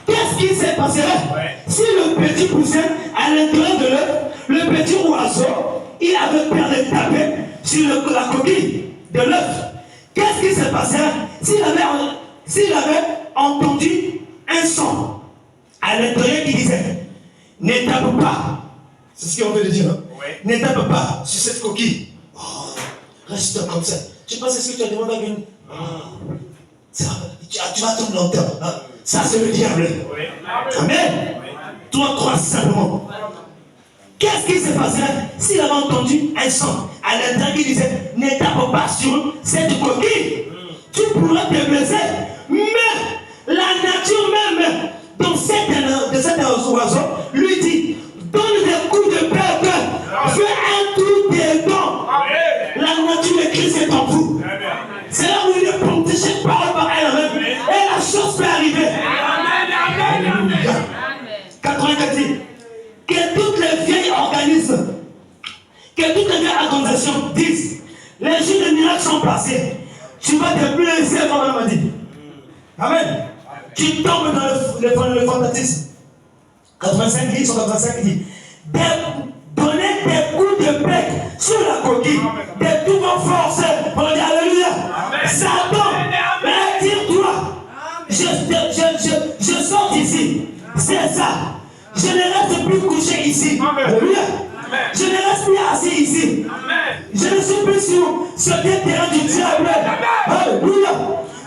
Qu'est-ce qui se passerait si le petit poussin à l'intérieur de l'œuf, le petit oiseau, il avait peur de taper sur la coquille de l'œuf? Qu'est-ce qui se passerait s'il avait entendu un son à l'intérieur qui disait ne tape pas? C'est ce qu'on veut dire. Hein? Ne tape pas sur cette coquille. Oh, reste comme ça. Tu penses ce que tu as demandé à une... Tu vas tomber longtemps. Hein? Ça, c'est le diable. Amen. Toi, crois simplement. Qu'est-ce qui se passerait s'il avait entendu un son à l'intérieur qui disait ne tape pas sur cette coquille? Tu pourrais te blesser. Mais la nature même de cet oiseau lui dit donne des coups de peur, fais un tour des dents. La nature de Christ est en vous. C'est là où il est protégé par elle-même. Et la chose peut arriver. Amen. 84 dit que toutes les vieilles organismes, que toutes les vieilles organisations disent les jours de miracles sont passés. Tu vas te blesser, comme elle m'a dit. Amen. qui tombent dans le fanatisme. 85 dit, 185 dit, donner des coups de bec sur la coquille, de toutes vos forces. On dit Alléluia. Satan, retire-toi. Je sors d'ici. C'est ça. Je ne reste plus couché ici. Alléluia. Je ne reste plus assis ici. Je ne suis plus sur ce terrain du diable. Alléluia.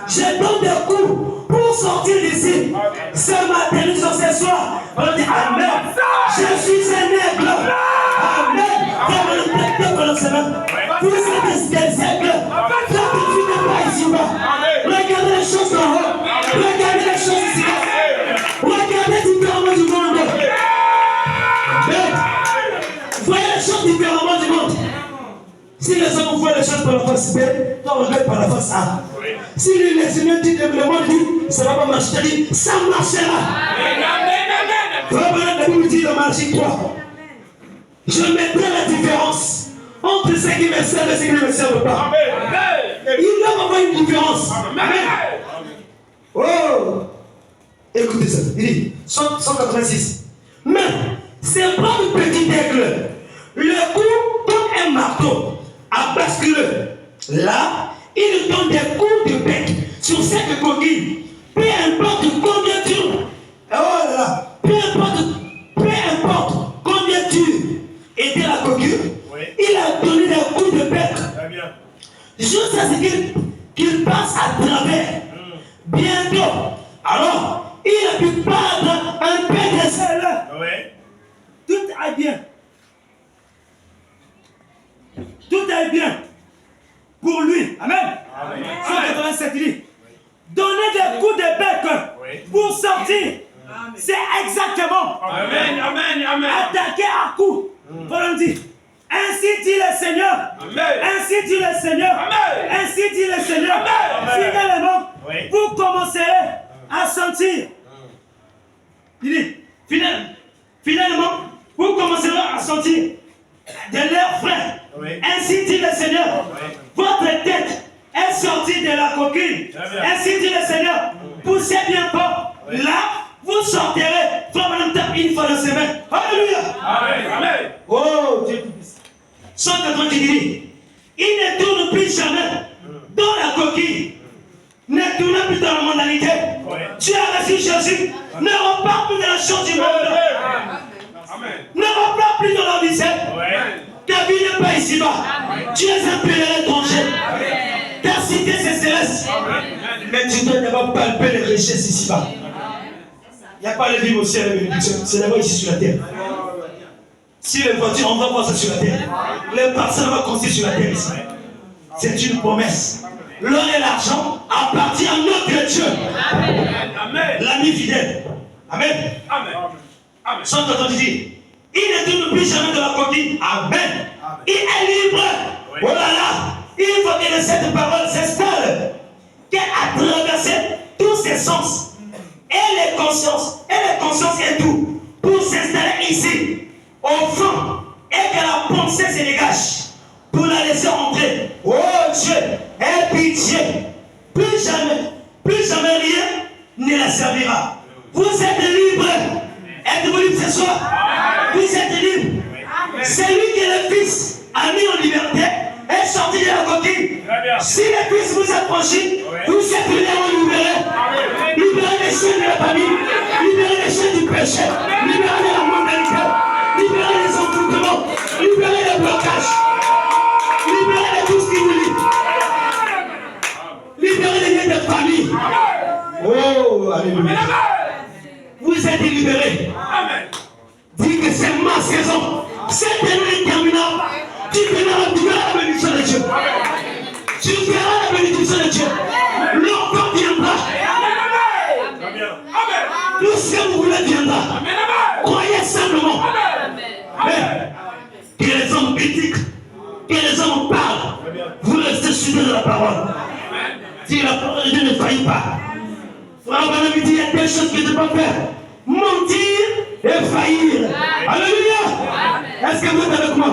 Je donne des coups pour sortir d'ici. Ce matin, nous sommes ce soir. On dit Amen. Je suis un aigle. Amen. Vous êtes des aigles. Sacrifiez pas ici-bas. Regardez les choses en haut. Regardez les choses ici-bas. Regardez différemment du monde. Voyez les choses différemment du monde. Si les hommes voient les choses par la face B, toi regarde par la face A. Si les humains disent le monde dit, ça ne va pas marcher, ça marchera. La Bible dit dans Malachie 3. Je mettrai la différence entre ceux qui me servent et ceux qui ne me servent pas. Il doit y avoir une différence. Amen. Oh! Écoutez ça. Il dit 186. Mais c'est pas le petit aigle. Le coup, comme un marteau, a basculé. Là, il donne des coups de bec sur cette coquille. Peu importe combien tu. Oh là là! Peu importe combien tu étais la coquille, il a donné des coups de bec. Jusqu'à ce qu'il passe à travers. Bientôt. Alors, il a pu perdre un peu de sel. Tout est bien. Tout est bien pour lui. Amen. 187 dit. Donner des coups de bec pour sortir. C'est exactement. Amen. Attaquer à coups. Voilà, on dit. Ainsi dit le Seigneur. Ainsi dit le Seigneur. Ainsi dit le Seigneur. Finalement, vous commencerez à sentir. Il dit, finalement, vous commencerez à sentir de l'air frais. Ainsi dit le Seigneur. Votre tête est sortie de la coquille. Ainsi dit le Seigneur. Poussez bien fort. Là, vous sortirez. Une fois la semaine. Alléluia. Amen. Oh, Dieu. 190 dit, il ne tourne plus jamais dans la coquille. Ne tourne plus dans la mondanité. Tu as reçu Jésus. Ne repars plus dans la chose du monde. Ne repars plus dans la misère. Ta vie n'est pas ici-bas. Tu es un pèlerin étranger. Ta cité c'est céleste. Mais tu dois d'abord palper les richesses ici-bas. Il n'y a pas les vies au ciel et bénédiction. C'est d'abord ici sur la terre. Si les voitures, on va voir ça sur la terre. Les parcelles, on va construire sur la terre ici. C'est une promesse. L'or et l'argent appartiennent à notre Dieu. Amen. L'ami fidèle. Amen. Sans t'entendre dire, il ne tourne plus jamais de la coquille. Amen. Il est libre. Oh là là. Il faut que cette parole s'installe. Qu'elle a traversé tous ses sens. Et les consciences et tout. Pour s'installer ici. Au fond, et que la pensée se dégage pour la laisser entrer. Oh Dieu, aie pitié. Plus jamais rien ne la servira. Vous êtes libre. Êtes-vous libre ce soir? Vous êtes libre. C'est lui qui est le Fils, a mis en liberté, est sorti de la coquille. Si le Fils vous a franchi, vous êtes libérés. Libérez les chaînes de la famille, libérez les chaînes du péché, libérez de la mondanité. Libérez les envoûtements, libérez les blocages, libérez tout ce qui vous lie, libérez les liens de famille. Oh, alléluia. Vous êtes libérés. Dites que c'est ma saison. Cette année terminale. Tu verras la bénédiction de Dieu. Tu verras la bénédiction de Dieu. L'enfant viendra. Tout ce que vous voulez viendra. Croyez simplement. Mais que les hommes critiquent, que les hommes parlent, vous restez suivis de la parole. Si la parole de Dieu ne faillit pas, frère Branham dit il y a des choses qu'il ne peut pas faire. Mentir et faillir. Alléluia. Est-ce que vous êtes avec moi?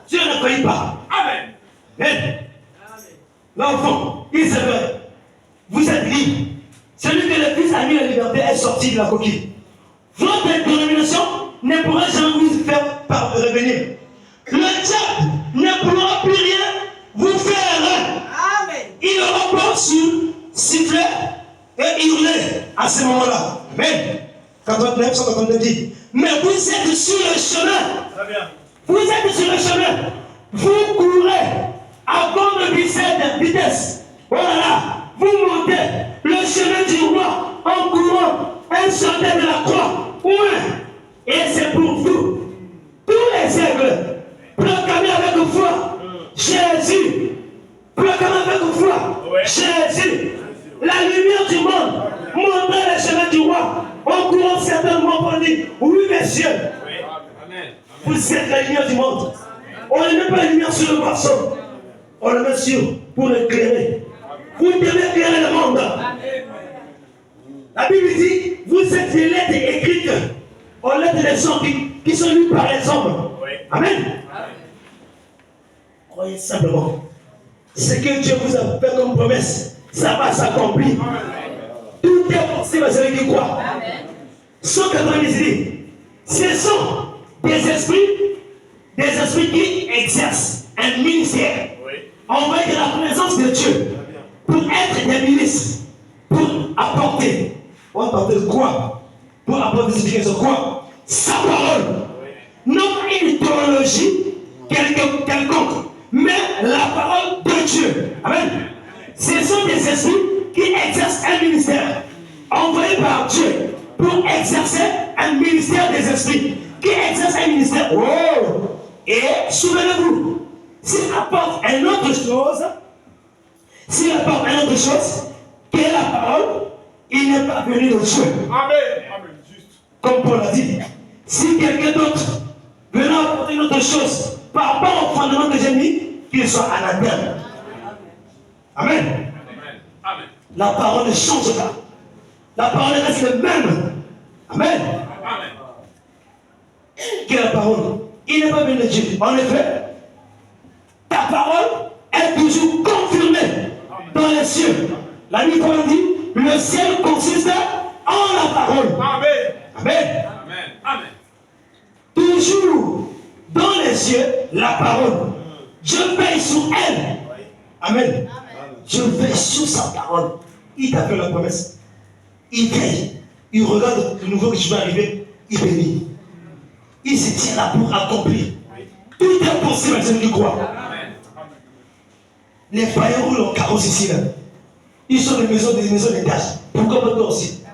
Dieu ne faillit pas. Mais l'enfant, il se veut. Vous êtes libre. Celui sortir de la coquille. Votre dénomination ne pourra jamais vous faire revenir. Le diable ne pourra plus rien vous faire. Amen. Il aura peur sur siffler et hurler à ce moment-là. Amen. 89, 189 dit. Mais vous êtes sur le chemin. Très bien. Vous êtes sur le chemin. Vous courez à grande vitesse. Oh là là. Vous montez le chemin du roi en courant un chemin de la croix. Oui. Et c'est pour vous. Tous les aigles. Proclamez avec foi. Jésus. Proclamez avec foi. Ouais. Jésus. La lumière du monde. Montrez le chemin du roi. En courant certainement pour dire oui, messieurs. Oui. Amen. Vous êtes la lumière du monde. On ne met pas la lumière sur le poisson. On le met sur pour l'éclairer. Vous devez éclairer le monde. La Bible dit, vous êtes les lettres écrites aux lettres des gens qui sont lues par les hommes. Oui. Amen. Croyez simplement. Ce que Dieu vous a fait comme promesse, ça va s'accomplir. Tout est possible à celui qui croit. 190 dit, ce sont des esprits qui exercent un ministère. Oui. Envoyés de la présence de Dieu pour être des ministres, pour apporter quoi? Pour apporter ce qui quoi? Sa parole. Non une théologie quelconque, mais la parole de Dieu. Amen. Ce sont des esprits qui exercent un ministère, envoyés par Dieu pour exercer un ministère des esprits, qui exerce un ministère. Oh! Et souvenez-vous, s'il apporte une autre chose, que la parole, il n'est pas venu de Dieu. Amen. Amen. Juste. Comme Paul a dit, si quelqu'un d'autre venait apporter une autre chose par rapport au fondement que j'ai mis, qu'il soit anathème. Amen. Amen. Amen. La parole ne change pas. La parole reste le même. Amen. Amen. Quelle est la parole? Il n'est pas venu de Dieu. En effet, ta parole est toujours confirmée dans les cieux. La Bible dit, le ciel consiste en la parole. Amen. Amen. Amen. Amen. Toujours dans les cieux, la parole. Je veille sur elle. Amen. Je veille sur sa parole. Il t'a fait la promesse. Il veille. Il regarde le nouveau qui va arriver. Il bénit. Il se tient là pour accomplir. Tout est possible à celui qui croit. Amen. Les païens roulent en carrosse ici là. Ils sont des maisons d'étage. Pourquoi pas toi aussi?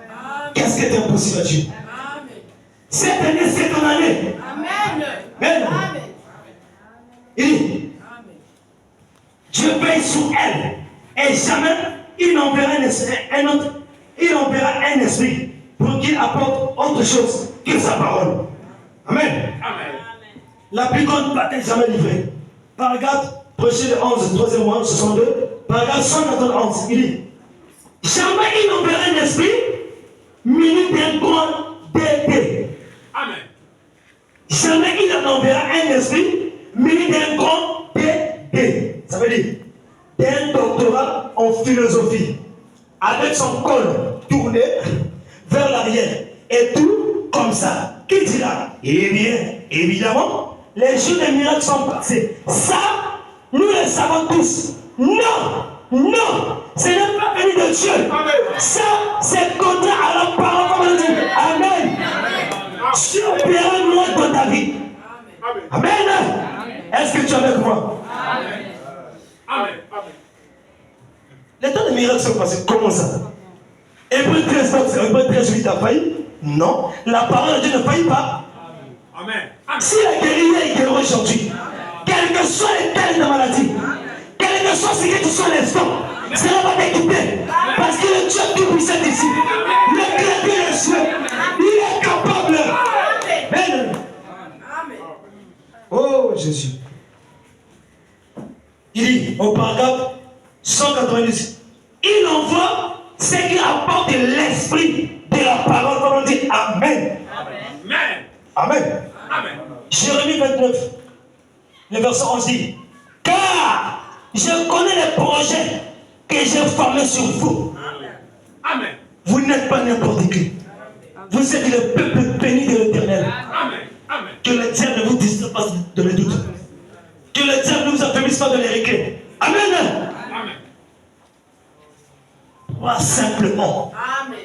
Qu'est-ce qui est impossible à Dieu? Cette année, c'est ton année. Amen. Il dit, Dieu veille sur elle. Et jamais il n'enverra un esprit pour qu'il apporte autre chose que sa parole. Amen. Amen. La plus grande bataille jamais livrée. Paragraphe, projet de 11, 3e mois, 62. Paragraphe 191, il dit, jamais il n'enverra un esprit muni d'un grand dédé. Amen. Jamais il n'enverra un esprit muni d'un grand dédé. Ça veut dire d'un doctorat en philosophie, avec son col tourné vers l'arrière, et tout comme ça. Qui dira? Eh bien, évidemment, les jours des miracles sont passés. Ça, nous le savons tous. Non, non, ce n'est pas venu de Dieu. Amen. Ça, c'est contraire à la parole de Dieu. Amen. Dieu opérera loin dans ta vie. Amen. Amen. Est-ce que tu es avec moi? Amen. Amen. Les temps de miracles sont passés. Comment ça? Hébreu 13, 8 a failli? Non. La parole de Dieu ne faillit pas. Amen. Si la guérilla est guérie aujourd'hui, quel que soit l'état de la maladie, quel que soit ce que tu sois l'instant, cela va t'équiper. Parce que le Dieu tout-puissant est ici. Le créateur des cieux, il est capable. Amen. Oh Jésus. Il dit au paragraphe 190, il envoie ce qui apporte l'esprit de la parole, comme on dit Amen. Amen. Amen. Amen. Jérémie 29, le verset 11 dit, car je connais les projets que j'ai formés sur vous. Amen. Vous n'êtes pas n'importe qui. Vous êtes le peuple béni de l'Éternel. Amen. Amen. Que le diable ne vous dise pas de les doutes. Que le diable ne vous affaiblisse pas de les régler. Amen. Amen. Crois simplement. Amen.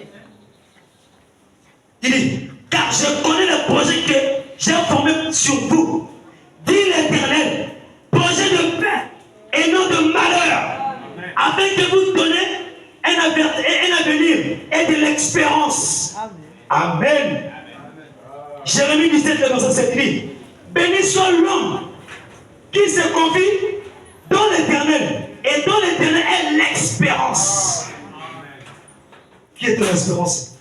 Il dit, car je connais le projet que j'ai formé sur vous, dit l'Éternel, projet de paix et non de malheur, afin de vous donner un avenir et de l'expérience. Amen. Jérémie 17, verset 7 dit, béni soit l'homme qui se confie dans l'Éternel, et dans l'Éternel est l'expérience. Qui est ton espérance?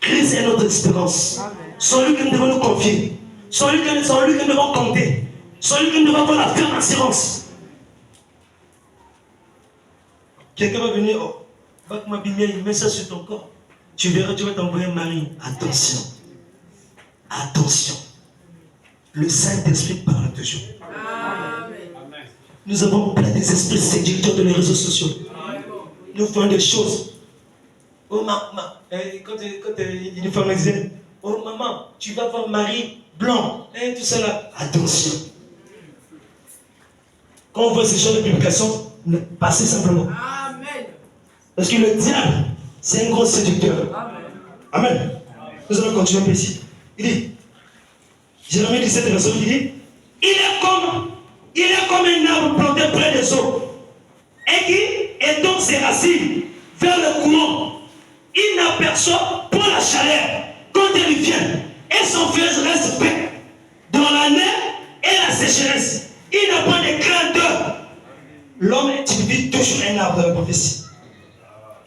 Christ est notre espérance. Celui que nous devons nous confier. Celui que nous devons compter. Celui que nous devons avoir la ferme assurance. Quelqu'un va venir, oh, va ma bimia, il met ça sur ton corps. Tu verras, tu vas t'envoyer un mari. Attention. Attention. Le Saint-Esprit parle toujours. Amen. Nous avons plein des esprits séducteurs de les réseaux sociaux. Nous faisons des choses. Oh maman, quand une femme me disait, oh maman, tu vas voir Marie blanc, et tout ça là. Attention. Quand on voit ces genres de publications, passez simplement. Amen. Parce que le diable, c'est un gros séducteur. Amen. Nous allons continuer un peu ici. Il dit, Jérémie 17, verset 8, il dit, il est comme un arbre planté près des eaux, et qui étend ses racines vers le courant. Il n'aperçoit pas la chaleur quand elle vient, et son feuillage reste prêt. Dans la neige et la sécheresse, il n'a pas de crainte. L'homme typifie toujours un arbre de la prophétie.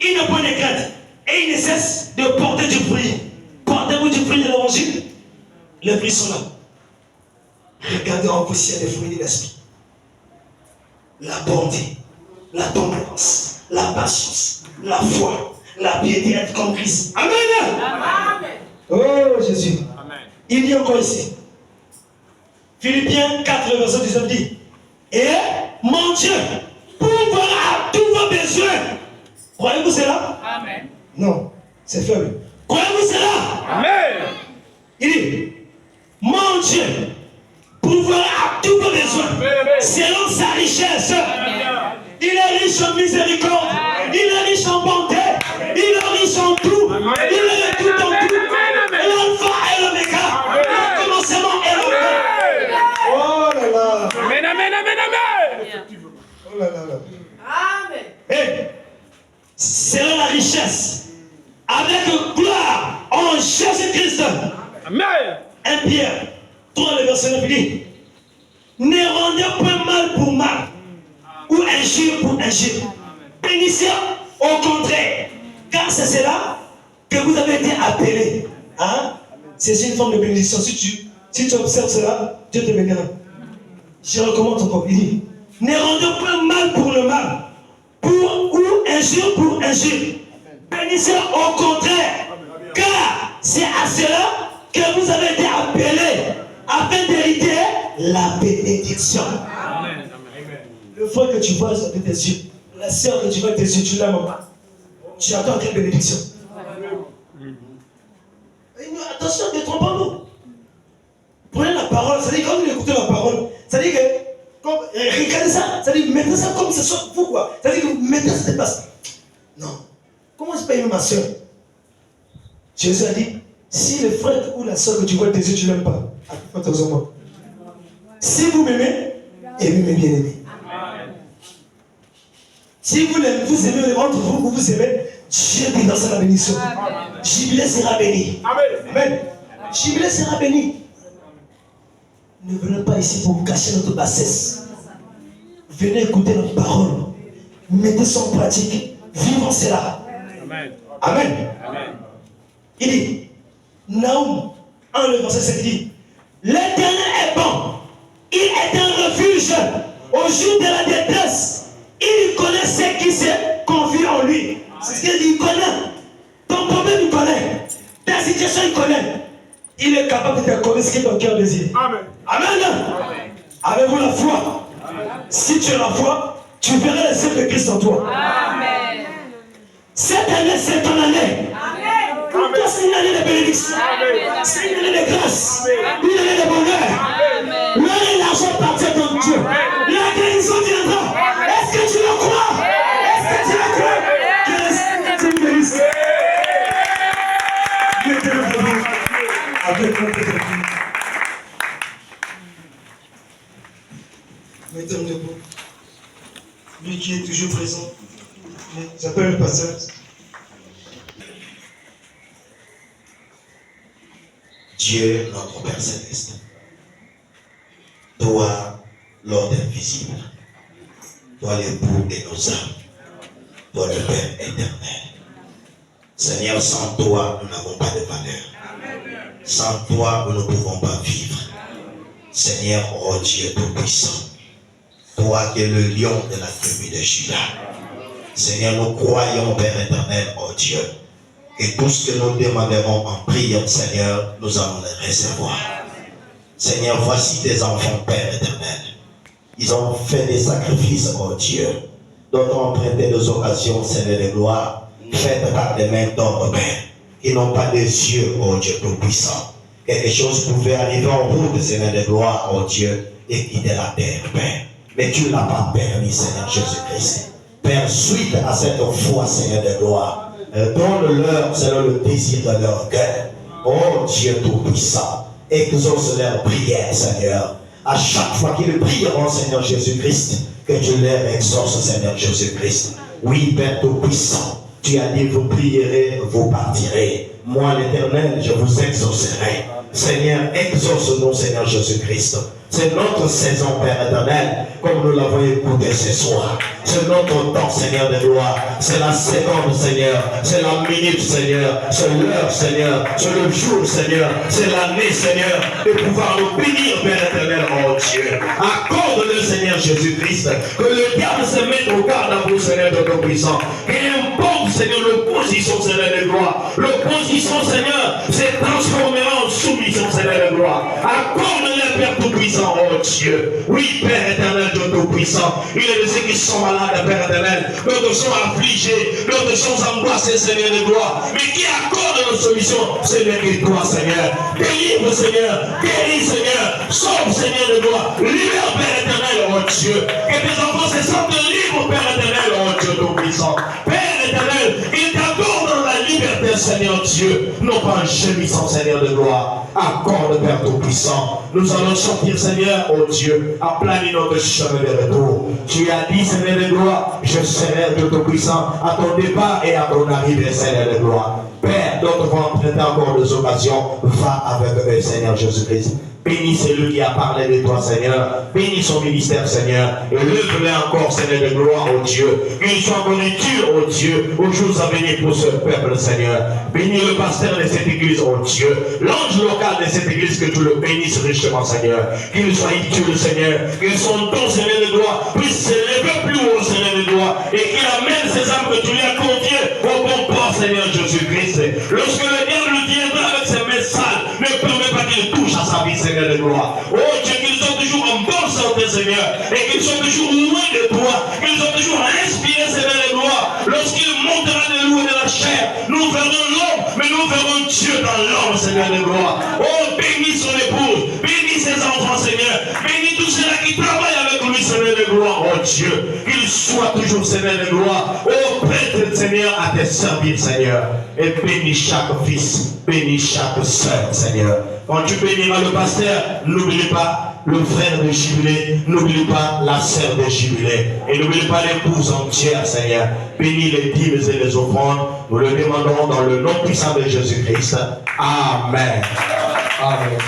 Il n'a pas de crainte, et il ne cesse de porter du fruit. Portez-vous du fruit de l'évangile. Les fruits sont là. Regardez en vous s'il y a des fruits de l'esprit. La bonté, la tendresse, la patience, la foi, la piété, être comme Christ. Amen. Amen. Oh Jésus. Amen. Il dit encore ici. Philippiens 4, verset 19 dit, et mon Dieu pourvoira à tous vos besoins. Croyez-vous cela? Amen. Non, c'est faible. Croyez-vous cela? Amen. Il dit, mon Dieu pourvoira à tous vos besoins selon sa richesse. Il est riche en miséricorde, il est riche en bonté, il est riche en tout, il est tout en tout. L'alpha et l'oméga, le commencement et le fin. Oh là là. Amen, amen, amen, amen. Oh là là là. Amen. Et selon la richesse, avec gloire en Jésus-Christ. Amen. 1 Pierre 3, le verset 9 dit, ne rendez point mal pour mal, ou injure pour injure. Bénissez au contraire, car c'est cela que vous avez été appelés. Hein? C'est une forme de bénédiction. Si tu observes cela, Dieu te bénira. Je recommande encore. Il dit, ne rendez point mal pour le mal, ou injure pour injure. Bénissez au contraire, car c'est à cela que vous avez été appelés, afin d'hériter la bénédiction. Amen. Le frère que tu vois de tes yeux, la sœur que tu vois de tes yeux, tu l'aimes pas. Tu attends quelle bénédiction? Attention, ne trompons-nous. Prenez la parole, c'est-à-dire quand vous écoutez la parole, c'est-à-dire que, regardez ça, c'est-à-dire mettez ça comme ce soit vous quoi. C'est-à-dire que vous mettez ça de place. Non. Comment je peux aimer ma sœur? Jésus a dit, si le frère ou la sœur que tu vois de tes yeux, tu ne l'aimes pas, à quoi t'as besoin de moi? Si vous m'aimez, aimez mes bien-aimés. Si vous aimez entre vous, vous aimez, Dieu déversera la bénédiction. Jubilé sera béni. Amen. Jubilé sera béni. Ne venons pas ici pour cacher notre bassesse. Venez écouter notre parole. Mettez ça en pratique. Vivons cela. Amen. Amen. Amen. Il dit, Naoum 1, le verset 7 dit, l'Éternel est bon. Il est un refuge au jour de la détresse. Il connaît ceux qui se confient en lui. C'est ce qu'il dit, il connaît. Ton problème, il connaît. Ta situation, il connaît. Il est capable de te connaître ce que ton cœur désire. Amen. Amen. Avez-vous la foi? Si tu as la foi, tu verras les œuvres de Christ en toi. Amen. Cette année, c'est ton année. Amen. Pour toi, c'est une année de bénédiction. de grâce, une année de bonheur. L'année l'argent partir dans Dieu. La guérison viendra. Est-ce que tu le crois? Est-ce que tu le crois? Que Dieu bénisse. Mettez-le debout. Avec mon petit. Mettez-le debout. Lui qui est toujours présent. J'appelle le pasteur. Dieu, notre Père Céleste, toi, l'ordre invisible, toi l'époux de nos âmes, toi le Père éternel. Seigneur, sans toi, nous n'avons pas de valeur. Sans toi, nous ne pouvons pas vivre. Seigneur, oh Dieu tout-puissant, toi qui es le lion de la tribu de Juda. Seigneur, nous croyons, Père éternel, oh Dieu, que tout ce que nous demanderons en prière, Seigneur, nous allons les recevoir. Seigneur, voici tes enfants, Père éternel. Ils ont fait des sacrifices, oh Dieu. D'autres ont prêté des occasions, Seigneur de gloire, faites par des mains d'hommes, Père, qui n'ont pas des yeux, oh Dieu tout-puissant. Quelque chose pouvait arriver en route, Seigneur de gloire, oh Dieu, et quitter la terre, Père. Mais tu ne l'as pas permis, Seigneur Jésus-Christ. Père, suite à cette foi, Seigneur de gloire, donne-leur, Seigneur, le désir de leur cœur. Oh Dieu tout-puissant, exauce leur prière, Seigneur. À chaque fois qu'ils prieront, Seigneur Jésus-Christ, que tu leur exauces, Seigneur Jésus-Christ. Oui, Père tout-puissant, tu as dit, vous prierez, vous partirez. Moi, l'Éternel, je vous exaucerai. Seigneur, exauce-nous, Seigneur Jésus-Christ. C'est notre saison, Père éternel, comme nous l'avons écouté ce soir. C'est notre temps, Seigneur de gloire. C'est la seconde, Seigneur. C'est la minute, Seigneur. C'est l'heure, Seigneur. C'est le jour, Seigneur. C'est l'année, Seigneur, de pouvoir nous bénir, Père éternel, oh Dieu. Accorde-le, Seigneur Jésus-Christ, que le diable se mette au garde à vous, Seigneur de nos puissants. Qu'importe, Seigneur, l'opposition, Seigneur de gloire. L'opposition, Seigneur, se transformera en soumission, Seigneur de gloire. Accorde-le, Père tout-puissant, oh Dieu. Oui, Père éternel, Dieu tout-puissant. Il est de ceux qui sont malades, Père éternel. D'autres sont affligés, d'autres sont angoissés, Seigneur de gloire. Mais qui accorde nos solutions, Seigneur, que toi, Seigneur. Délivre, Seigneur. Guéris, Seigneur. Sauve, Seigneur de gloire. Libère, Père éternel, oh Dieu. Que tes enfants se sentent libres, Père éternel, oh Dieu tout-puissant. Père éternel, il t'accorde la liberté, Seigneur Dieu. Non pas un gémissant, Seigneur de gloire. Accorde, Père tout-puissant. Nous allons sortir, Seigneur, oh Dieu, à planer notre chemin de retour. Tu as dit, Seigneur de gloire, je serai Dieu tout-puissant à ton départ et à ton arrivée, Seigneur de gloire. Père, d'autres vont emprunter encore des occasions. Va avec eux, Seigneur Jésus-Christ. Bénis celui qui a parlé de toi, Seigneur. Bénis son ministère, Seigneur. Et lève-le encore, Seigneur de gloire, oh Dieu. Qu'il soit nourriture, oh Dieu, aux jours à venir pour ce peuple, Seigneur. Bénis le pasteur de cette église, oh Dieu. L'ange local de cette église, que tu le bénisses richement, Seigneur. Qu'il soit utile, Seigneur. Que son don, Seigneur de gloire, puisse s'élever plus haut, Seigneur de gloire. Et qu'il amène ces âmes que tu lui as confiées au bon port, Seigneur Jésus-Christ. Lorsque le diable viendra avec ses mains sales, ne permet pas qu'il touche à sa vie, Seigneur de gloire. Oh Dieu, qu'ils sont toujours en bonne santé, Seigneur, et qu'ils sont toujours loin de toi, qu'ils sont toujours inspirés, Seigneur de gloire. Lorsqu'il montera de l'eau et de la chair, nous verrons l'homme, mais nous verrons Dieu dans l'homme, Seigneur de gloire. Oh, bénis son épouse, bénis ses enfants, Seigneur, bénis tous ceux-là qui travaillent avec lui, Seigneur de gloire. Oh Dieu, qu'il soit toujours, Seigneur de gloire. Oh, prêtre, Seigneur, à te servir, Seigneur, et bénis chaque fils, bénis chaque sœur, Seigneur. Quand tu béniras le pasteur, n'oublie pas le frère de jubilé, n'oublie pas la sœur de jubilé, et n'oublie pas l'épouse entière, Seigneur. Bénis les dîmes et les offrandes, nous le demandons dans le nom puissant de Jésus-Christ. Amen. Amen.